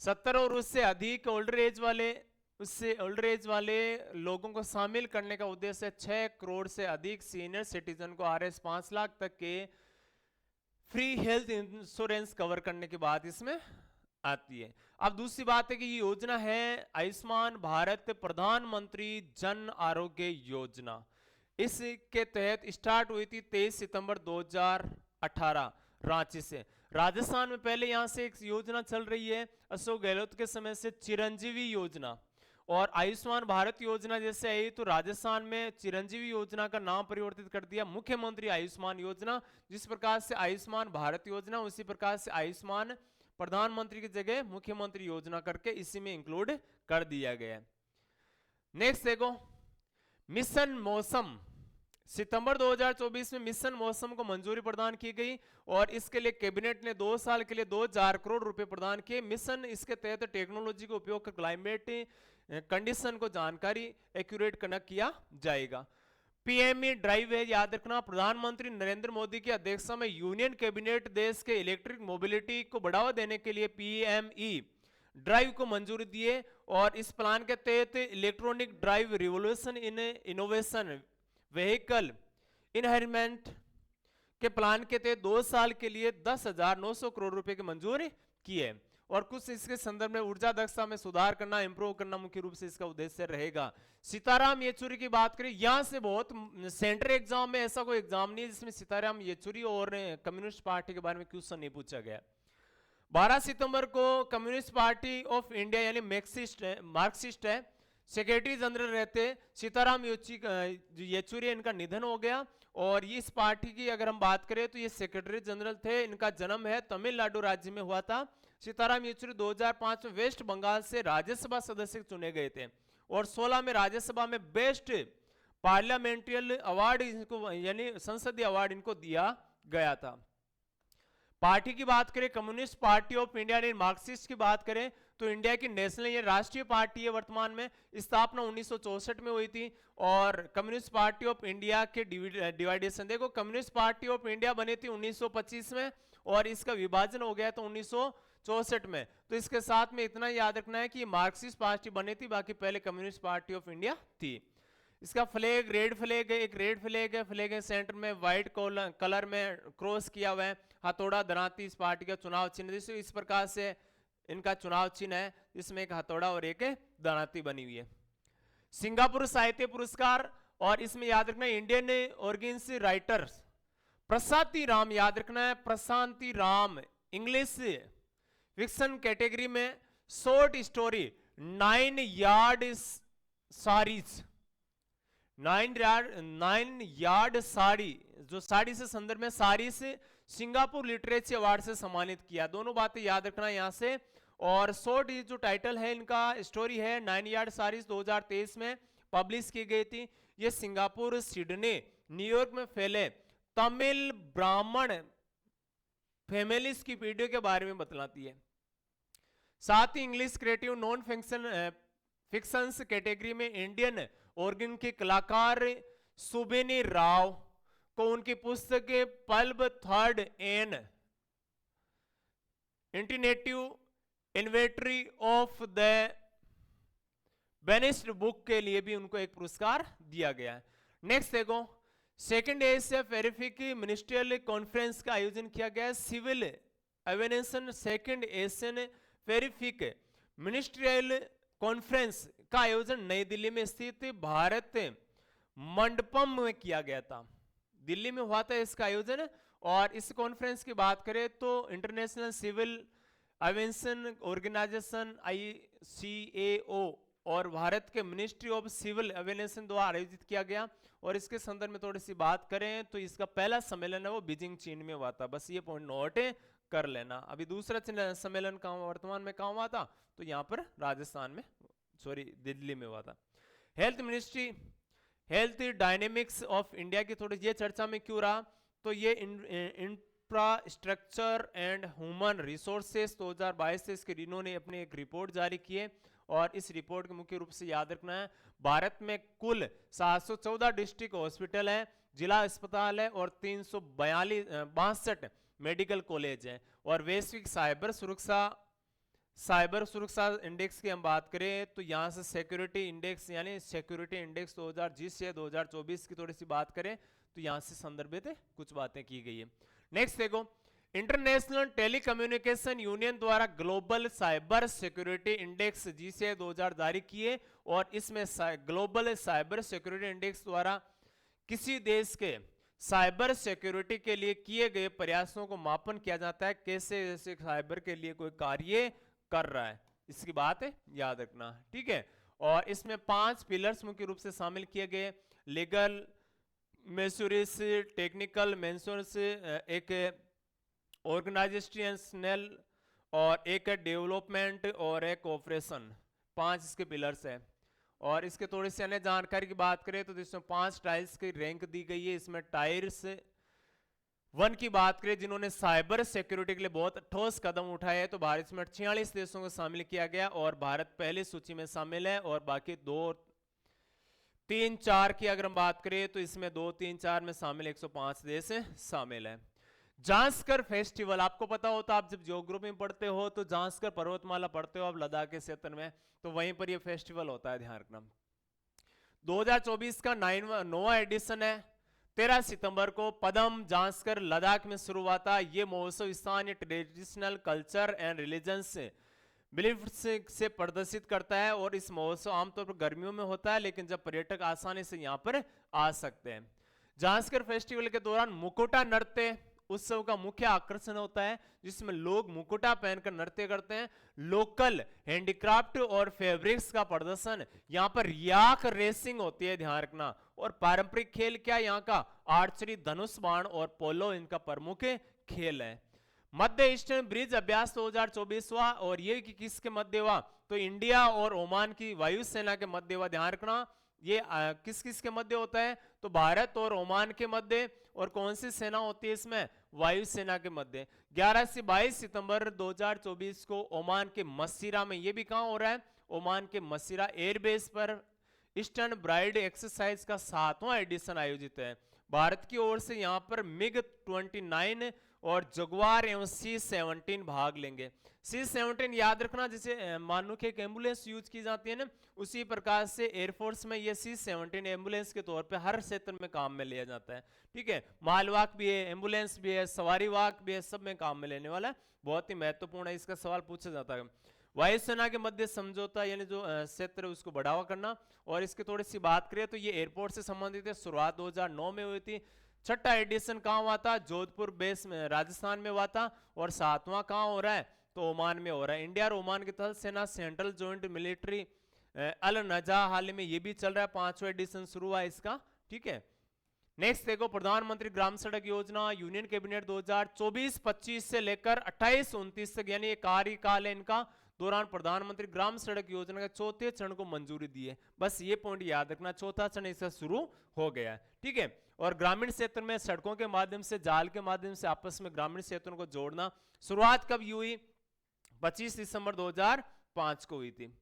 70 और उससे अधिक ओल्डर एज वाले लोगों को शामिल करने का उद्देश्य 6 करोड़ से अधिक सीनियर सिटीजन को RS 5 लाख तक के फ्री हेल्थ इंश्योरेंस कवर करने की बात इसमें आती है। अब दूसरी बात है कि ये योजना है आयुष्मान भारत प्रधानमंत्री जन आरोग्य योजना। इसके तहत स्टार्ट हुई थी 23 सितंबर 2018 रांची से। राजस्थान में पहले यहां से एक योजना चल रही है अशोक गहलोत के समय से, चिरंजीवी योजना। और आयुष्मान भारत योजना जैसे आई तो राजस्थान में चिरंजीवी योजना का नाम परिवर्तित कर दिया मुख्यमंत्री आयुष्मान योजना। जिस प्रकार से आयुष्मान भारत योजना, उसी प्रकार से आयुष्मान प्रधानमंत्री की जगह मुख्यमंत्री योजना करके इसी में इंक्लूड कर दिया गया है। नेक्स्ट देखो, मिशन मौसम। सितंबर 2024 में मिशन मौसम को मंजूरी प्रदान की गई, और इसके लिए कैबिनेट ने 2 साल के लिए 2000 करोड़ रुपए प्रदान किए। मिशन इसके तहत टेक्नोलॉजी का उपयोग कर क्लाइमेट कंडीशन को जानकारी एक्यूरेट कनेक्ट किया जाएगा। पीएमई ड्राइव है, याद रखना, प्रधानमंत्री नरेंद्र मोदी की अध्यक्षता में यूनियन कैबिनेट देश के इलेक्ट्रिक मोबिलिटी को बढ़ावा देने के लिए पीएमई ड्राइव को मंजूरी दिए। और इस प्लान के तहत electronic drive revolution in innovation vehicle enhancement के प्लान के तहत 2 साल के लिए 10,900 करोड़ रुपए की मंजूरी की है। और कुछ इसके संदर्भ में ऊर्जा दक्षता में सुधार करना, इंप्रूव करना मुख्य रूप से इसका उद्देश्य रहेगा। सीताराम येचुरी की बात करें, यहां से बहुत सेंट्रल एग्जाम में ऐसा कोई एग्जाम नहीं है जिसमें सीताराम येचुरी और कम्युनिस्ट पार्टी के बारे में क्वेश्चन नहीं पूछा गया। 12 सितंबर को कम्युनिस्ट पार्टी ऑफ इंडिया यानी मार्क्सिस्ट है, सेक्रेटरी जनरल रहते सीताराम येचुरी, इनका निधन हो गया। और इस पार्टी की अगर हम बात करें तो ये सेक्रेटरी जनरल थे। इनका जन्म है तमिलनाडु राज्य में हुआ था। सीताराम येचुरी 2005 में वेस्ट बंगाल से राज्यसभा सदस्य चुने गए थे और 16 में राज्यसभा में बेस्ट पार्लियामेंट्रियल अवार्ड इनको यानी संसदीय अवार्ड इनको दिया गया था। पार्टी की बात करें, कम्युनिस्ट पार्टी ऑफ इंडिया ने मार्क्सिस्ट की बात करें तो इंडिया की नेशनल ये राष्ट्रीय पार्टी है। वर्तमान में स्थापना 1964 में हुई थी। और कम्युनिस्ट पार्टी ऑफ इंडिया के डिवाइडेशन देखो, कम्युनिस्ट पार्टी ऑफ इंडिया बनी थी 1925 में और इसका विभाजन हो गया तो 1964 में। तो इसके साथ में इतना याद रखना है कि मार्क्सिस्ट पार्टी बनी थी, बाकी पहले कम्युनिस्ट पार्टी ऑफ इंडिया थी। इसका फ्लैग रेड फ्लैग है, एक रेड फ्लैग है, फ्लैग है सेंटर में व्हाइट कलर में क्रॉस किया हुआ है। हथौड़ा दराती इस पार्टी का चुनाव चिन्ह, जिससे इस प्रकार से इनका चुनाव चिन्ह है, जिसमें एक हथौड़ा और एक दराती बनी हुई है। सिंगापुर साहित्य पुरस्कार, और इसमें याद रखना Indian origins writers Prashanti Ram, याद रखना है Prashanti Ram, English fiction category में short story 9 yard saris, 9 yard sari, जो साड़ी से संदर्भ में साड़ी से सिंगापुर लिटरेचर अवार्ड से सम्मानित किया। दोनों बातें याद रखना यहां से। और शॉर्ट जो टाइटल है इनका स्टोरी है 9 यार्ड साड़ीज, 2023 में पब्लिश की गई थी। ये सिंगापुर, सिडनी, न्यूयॉर्क में फैले तमिल ब्राह्मण फैमिलीज की पीढ़ियों के बारे में बतलाती है। साथ ही English creative non fictions category में इंडियन ऑर्गन के कलाकार सुबेनी राव को उनकी पुस्तक पल्ब third an intimate inventory of the banished book के लिए भी उनको एक पुरस्कार दिया गया है। नेक्स्ट देखो, second Asia Pacific ministerial conference का आयोजन किया गया है। Civil aviation second Asian Pacific ministerial conference का आयोजन नई दिल्ली में स्थित भारत मंडपम में किया गया था। दिल्ली में हुआ था इसका आयोजन। और इस कॉन्फ्रेंस की बात करें तो International Civil Aviation Organisation ICAO और भारत के मिनिस्ट्री ऑफ सिविल एविएशन द्वारा आयोजित किया गया। और इसके संदर्भ में थोड़ी सी बात करें तो इसका पहला सम्मेलन है वो बीजिंग चीन में हुआ था। बस ये पॉइंट नोट कर लेना। अभी दूसरा सम्मेलन कहाँ वर्तमान में कहाँ हुआ था, तो यहाँ पर राजस्थान में, सॉरी दिल्ली में हुआ था। Health ministry health dynamics of India की थोड़ी ये चर्चा में क्यों रहा, तो ये इंफ्रास्ट्रक्चर एंड ह्यूमन रिसोर्सेस 2022 से इसके इन्होंने अपनी एक रिपोर्ट जारी की है। और इस रिपोर्ट के मुख्य रूप से याद रखना है भारत में कुल 714 डिस्ट्रिक्ट हॉस्पिटल है, जिला अस्पताल है और 362 मेडिकल कॉलेज हैं। और वैश्विक साइबर सुरक्षा इंडेक्स की हम बात करें तो यहाँ से सिक्योरिटी इंडेक्स यानी सिक्योरिटी इंडेक्स 2024 की थोड़ी सी बात करें तो यहाँ से संदर्भित कुछ बातें की गई है। नेक्स्ट देखो, इंटरनेशनल टेलीकम्युनिकेशन यूनियन द्वारा global cyber security index GCI 2000 जारी किए। और इसमें ग्लोबल साइबर सिक्योरिटी इंडेक्स द्वारा किसी देश के साइबर सिक्योरिटी के लिए किए गए प्रयासों को मापन किया जाता है, कैसे जैसे साइबर के लिए कोई कार्य कर रहा है, इसकी बात है याद रखना, ठीक है। और इसमें 5 पिलर्स मुख्य रूप से शामिल किए गए, लीगल मेश्योरेंस, टेक्निकल मेंशोर्स, एक ऑर्गेनाइजेशनल और एक डेवलपमेंट और एक ऑपरेशन, 5 इसके पिलर्स है। और इसके थोड़ी सी अन्य जानकारी की बात करें तो इसमें 5 टाइल्स की रैंक दी गई है। इसमें टायर्स 1 की बात करें जिन्होंने साइबर सिक्योरिटी के लिए बहुत ठोस कदम उठाए हैं तो भारत में 46 देशों को शामिल किया गया और भारत पहली सूची में शामिल है। और बाकी 2 3-4 की अगर हम बात करें तो इसमें 2-3-4 में शामिल 105 देश शामिल है। जांस्कर फेस्टिवल, आपको पता होता, आप जब ज्योग्राफी में पढ़ते हो तो जांस्कर पर्वतमाला पढ़ते हो आप लद्दाख के क्षेत्र में, तो वहीं पर ये फेस्टिवल होता है, ध्यान रखना। 2024 का 9वां एडिशन है। 13 सितंबर को पदम जांस्कर लद्दाख में शुरू हुआ था। ये महोत्सव स्थानीय ट्रेडिशनल कल्चर एंड रिलीजन से बिलीफ्स से प्रदर्शित करता है, और इस महोत्सव आमतौर पर गर्मियों में होता है, लेकिन जब पर्यटक आसानी से यहाँ पर आ सकते हैं। जांस्कर फेस्टिवल के दौरान मुकुटा नृत्य उत्सव का मुख्य आकर्षण होता है, जिसमें लोग मुकुटा पहनकर नृत्य करते हैं। लोकल हैंडीक्राफ्ट और फैब्रिक्स का प्रदर्शन, यहाँ पर याक रेसिंग होती है, ध्यान रखना। और पारंपरिक खेल क्या, यहाँ का आर्चरी, धनुष बाण और पोलो इनका प्रमुख खेल है। मध्य ईस्टर्न ब्रिज अभ्यास 2024 हुआ, और ये किसके मध्य हुआ, तो इंडिया और ओमान की वायुसेना के मध्य हुआ, ध्यान रखना। ये किस किस के मध्य होता है, तो भारत और ओमान के मध्य। और कौन सी सेना होती है इसमें, वायुसेना के मध्य। 11 से 22 सितंबर 2024 को ओमान के मसीरा में, ये भी कहां हो रहा है, ओमान के मसीरा एयरबेस पर ईस्टर्न ब्राइड एक्सरसाइज का 7वां एडिशन आयोजित है। भारत की ओर से यहां पर मिग 29 और जगुआर एवं C-17 भाग लेंगे। C-17 याद रखना, जैसे मानो कि एक एम्बुलेंस यूज की जाती है ना, उसी प्रकार से एयरफोर्स में ये C-17 एम्बुलेंस के तौर पे हर क्षेत्र में काम में लिया जाता है। ठीक है, मालवाहक भी है, एम्बुलेंस भी है, सवारी वाहक भी है, सब में काम में लेने वाला है। बहुत ही महत्वपूर्ण है, इसका सवाल पूछा जाता है। वायुसेना के मध्य समझौता, यानी जो क्षेत्र उसको बढ़ावा करना। और इसकी थोड़ी सी बात करें तो ये एयरपोर्ट से संबंधित है, शुरुआत 2009 में हुई थी। 6ठा एडिशन कहाँ हुआ था, जोधपुर बेस में राजस्थान में हुआ था। और 7वां कहाँ हो रहा है, तो ओमान में हो रहा है। इंडिया और ओमान की थल सेना सेंट्रल जॉइंट मिलिट्री अल नजा हाल में ये भी चल रहा है, 5वां एडिशन शुरू हुआ इसका। ठीक है, नेक्स्ट देखो, प्रधानमंत्री ग्राम सड़क योजना यूनियन कैबिनेट 2024-25 से लेकर 28-29 तक, यानी ये कार्यकाल है इनका, दौरान प्रधानमंत्री ग्राम सड़क योजना के 4थे चरण को मंजूरी दी है। बस ये पॉइंट याद रखना, 4था चरण इसका शुरू हो गया है। ठीक है, और ग्रामीण क्षेत्र में सड़कों के माध्यम से, जाल के माध्यम से आपस में ग्रामीण क्षेत्रों को जोड़ना, शुरुआत कब हुई, 25 दिसंबर 2005 को हुई थी।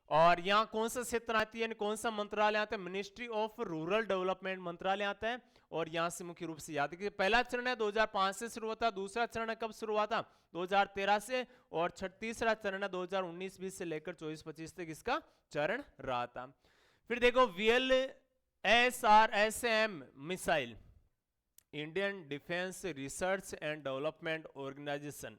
और यहाँ कौन सा क्षेत्र आती है, कौन सा मंत्रालय आता है, मिनिस्ट्री ऑफ रूरल डेवलपमेंट मंत्रालय आता है। और यहाँ से मुख्य रूप से याद है कि पहला चरण है 2005 से शुरू हुआ था, दूसरा चरण कब शुरू हुआ था, 2013 से, और तीसरा चरण है 2019-20 से लेकर 24-25 तक इसका चरण रहा था। फिर देखो VLSRSM missile, Indian Defence Research and Development Organisation,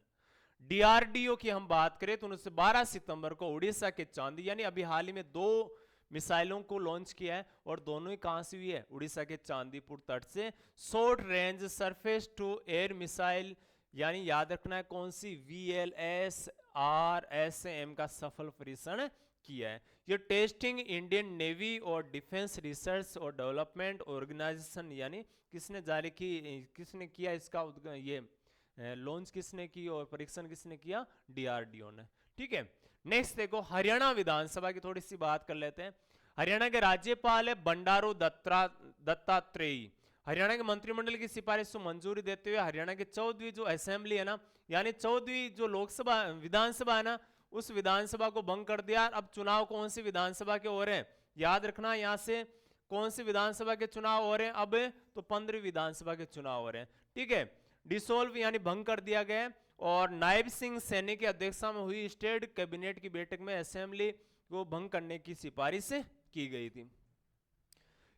DRDO की हम बात करें तो 12 सितंबर को उड़ीसा के चांदी, यानी अभी हाल ही में 2 मिसाइलों को लॉन्च किया है, और दोनों ही कहां से हुई है, उड़ीसा के चांदीपुर तट से। Short range surface to air missile, यानी याद रखना है कौन सी, VLSRSM का सफल परीक्षण किया है। ये टेस्टिंग इंडियन नेवी और डिफेंस रिसर्च और डेवलपमेंट ऑर्गेनाइजेशन, यानी किसने जारी की, किसने किया इसका ये लॉन्च किसने की और परीक्षण किसने किया, DRDO ने। ठीक है, नेक्स्ट देखो, हरियाणा विधानसभा की थोड़ी सी बात कर लेते हैं। हरियाणा के राज्यपाल है बंडारू दत्तात्रेय। हरियाणा के मंत्रिमंडल की सिफारिश को मंजूरी देते हुए हरियाणा की 14वीं जो असेंबली है ना, यानी 14वीं जो लोकसभा विधानसभा है ना, उस विधानसभा को भंग कर दिया। अब चुनाव कौन सी विधानसभा के हो रहे हैं, याद रखना, यहाँ से कौन सी विधानसभा के चुनाव हो रहे हैं अब, तो 15वीं विधानसभा के चुनाव हो रहे हैं। ठीक है, डिसोल्व यानी भंग कर दिया गया। और नायब सिंह सैनी की अध्यक्षता में हुई स्टेट कैबिनेट की बैठक में असेंबली को भंग करने की सिफारिश की गई थी।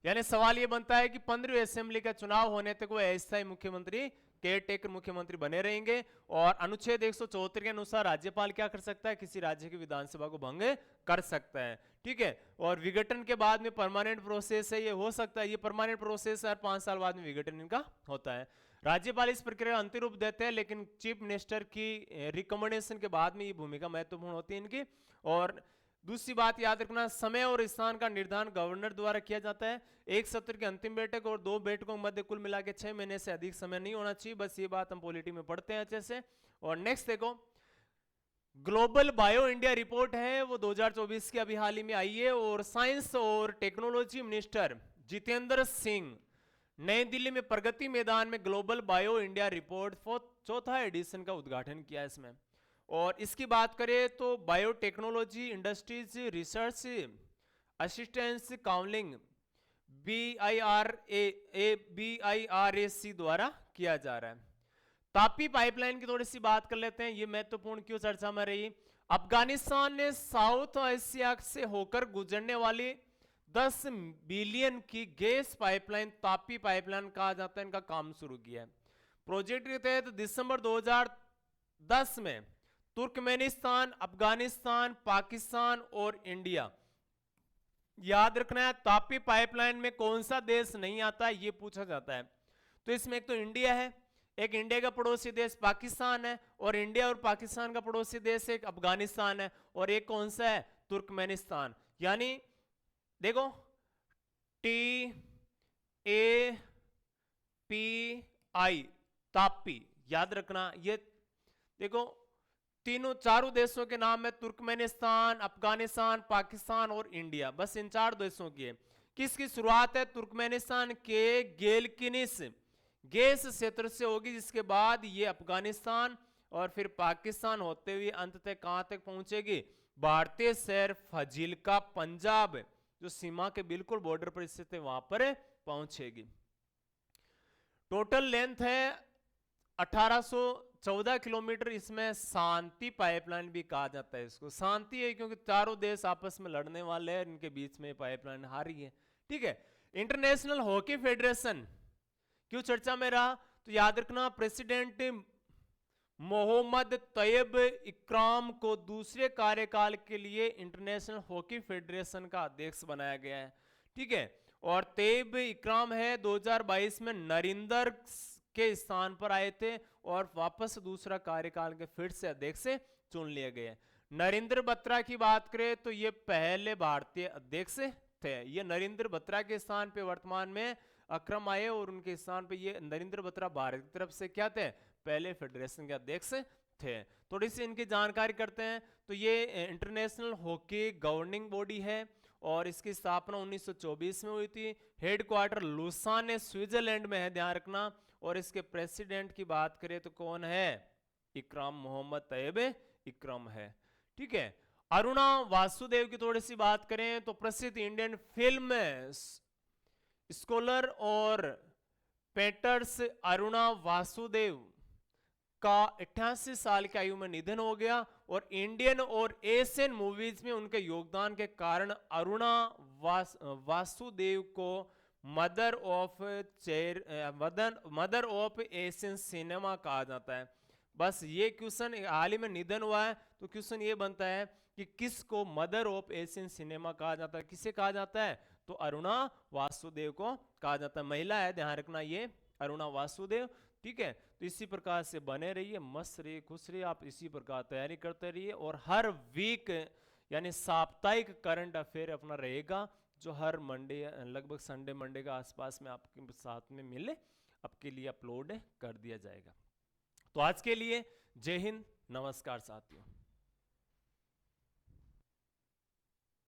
यानी सवाल यह बनता है कि 15वीं असेंबली का चुनाव होने तक वो अस्थायी मुख्यमंत्री, केयरटेकर मुख्यमंत्री बने रहेंगे। और अनुच्छेद 174 के अनुसार राज्यपाल क्या कर सकता है, किसी राज्य की विधानसभा को भंग कर सकता है। ठीक है, और विघटन के बाद में परमानेंट प्रोसेस है, ये हो सकता है, ये परमानेंट प्रोसेस हर 5 साल बाद में विघटन इनका होता है। राज्यपाल इस प्रक्रिया का अंतिम रूप देते हैं, लेकिन चीफ मिनिस्टर की रिकमेंडेशन के बाद में ये भूमिका महत्वपूर्ण होती है इनकी। और दूसरी बात याद रखना, समय और स्थान का निर्धारण गवर्नर द्वारा किया जाता है। एक सत्र की अंतिम बैठक और 2 बैठकों के मध्य कुल मिला के 6 महीने से अधिक समय नहीं होना चाहिए। बस ये बात हम पॉलिटी में पढ़ते हैं अच्छे से। और नेक्स्ट देखो, ग्लोबल बायो इंडिया रिपोर्ट है, वो 2024 की अभी हाल ही में आई है। और साइंस और टेक्नोलॉजी मिनिस्टर जितेंद्र सिंह नई दिल्ली में प्रगति मैदान में ग्लोबल बायो इंडिया रिपोर्ट 4था एडिशन का उद्घाटन किया इसमें। और इसकी बात करें तो biotechnology industries research assistance council BIRAC द्वारा किया जा रहा है। तापी पाइपलाइन की थोड़ी सी बात कर लेते हैं, ये महत्वपूर्ण क्यों चर्चा में रही। अफगानिस्तान ने साउथ एशिया से होकर गुजरने वाली 10 बिलियन की गैस पाइपलाइन तापी पाइपलाइन कहा जाता है, इनका काम शुरू किया है। प्रोजेक्ट के तहत दिसंबर 2010 में तुर्कमेनिस्तान, अफगानिस्तान, पाकिस्तान और इंडिया, याद रखना है तापी पाइपलाइन में कौन सा देश नहीं आता है ये पूछा जाता है। तो इसमें एक तो इंडिया है, एक इंडिया का पड़ोसी देश पाकिस्तान है, और इंडिया और पाकिस्तान का पड़ोसी देश एक अफगानिस्तान है, और एक कौन सा है, तुर्कमेनिस्तान। यानी देखो TAPI तापी, याद रखना। ये देखो तीनों चारों देशों के नाम है, तुर्कमेनिस्तान, अफगानिस्तान, पाकिस्तान और इंडिया, बस इन 4 देशों की है। किसकी शुरुआत है, तुर्कमेनिस्तान के गेलकिनिस गैस क्षेत्र से होगी, जिसके बाद ये अफगानिस्तान और फिर पाकिस्तान होते हुए अंततः कहां तक पहुंचेगी, भारतीय शहर फजील्का पंजाब, जो सीमा के बिल्कुल बॉर्डर पर स्थित है, वहां पर पहुंचेगी। टोटल लेंथ है 1814 किलोमीटर। इसमें शांति पाइपलाइन भी कहा जाता है इसको। शांति है क्योंकि चारों देश आपस में लड़ने वाले हैं, इनके बीच में पाइपलाइन हारी है, ठीक है। इंटरनेशनल हॉकी फेडरेशन क्यों चर्चा में रहा, तो याद रखना प्रेसिडेंट मोहम्मद तैयब इकराम को दूसरे कार्यकाल के लिए इंटरनेशनल हॉकी फेडरेशन का अध्यक्ष बनाया गया है, ठीक है। और तैयब इकराम है 2022 में नरिंदर के स्थान पर आए थे और वापस दूसरा कार्यकाल के फिर से अध्यक्ष चुन लिए गए। नरेंद्र बत्रा की बात करें तो ये पहले भारतीय अध्यक्ष थे। ये नरेंद्र बत्रा के स्थान पे वर्तमान में अक्रम आए और उनके स्थान पे ये नरेंद्र बत्रा भारत की तरफ से क्या थे, पहले फेडरेशन के अध्यक्ष थे। थोड़ी सी इनकी जानकारी करते हैं। तो ये इंटरनेशनल हॉकी गवर्निंग बॉडी है और इसकी स्थापना 1924 में हुई थी। हेडक्वार्टर लुसाने स्विट्जरलैंड में है, ध्यान रखना। और इसके प्रेसिडेंट की बात करें तो कौन है, इकराम मोहम्मद तैयब इकराम है, ठीक है। अरुणा वासुदेव की थोड़ी सी बात करें तो प्रसिद्ध इंडियन फिल्म स्कॉलर और पेटर्स अरुणा वासुदेव का 88 साल की आयु में निधन हो गया और इंडियन और एशियन मूवीज में उनके योगदान के कारण अरुणा वासुदेव को मदर ऑफ एशियन सिनेमा कहा जाता है। बस ये क्वेश्चन हाल ही में निधन हुआ है, तो क्वेश्चन ये बनता है कि किसको मदर ऑफ एशियन सिनेमा कहा जाता है, किसे कहा जाता है, तो अरुणा वासुदेव को कहा जाता है। महिला है, ध्यान रखना, ये अरुणा वासुदेव, ठीक है। तो इसी प्रकार से बने रहिए, मस्त रहिए, खुश रहिए, आप इसी प्रकार तैयारी करते रहिए। और हर वीक यानी साप्ताहिक करंट अफेयर अपना रहेगा, जो हर मंडे लगभग संडे मंडे के आसपास में आपके साथ में मिले आपके लिए अपलोड कर दिया जाएगा। तो आज के लिए जय हिंद, नमस्कार साथियों।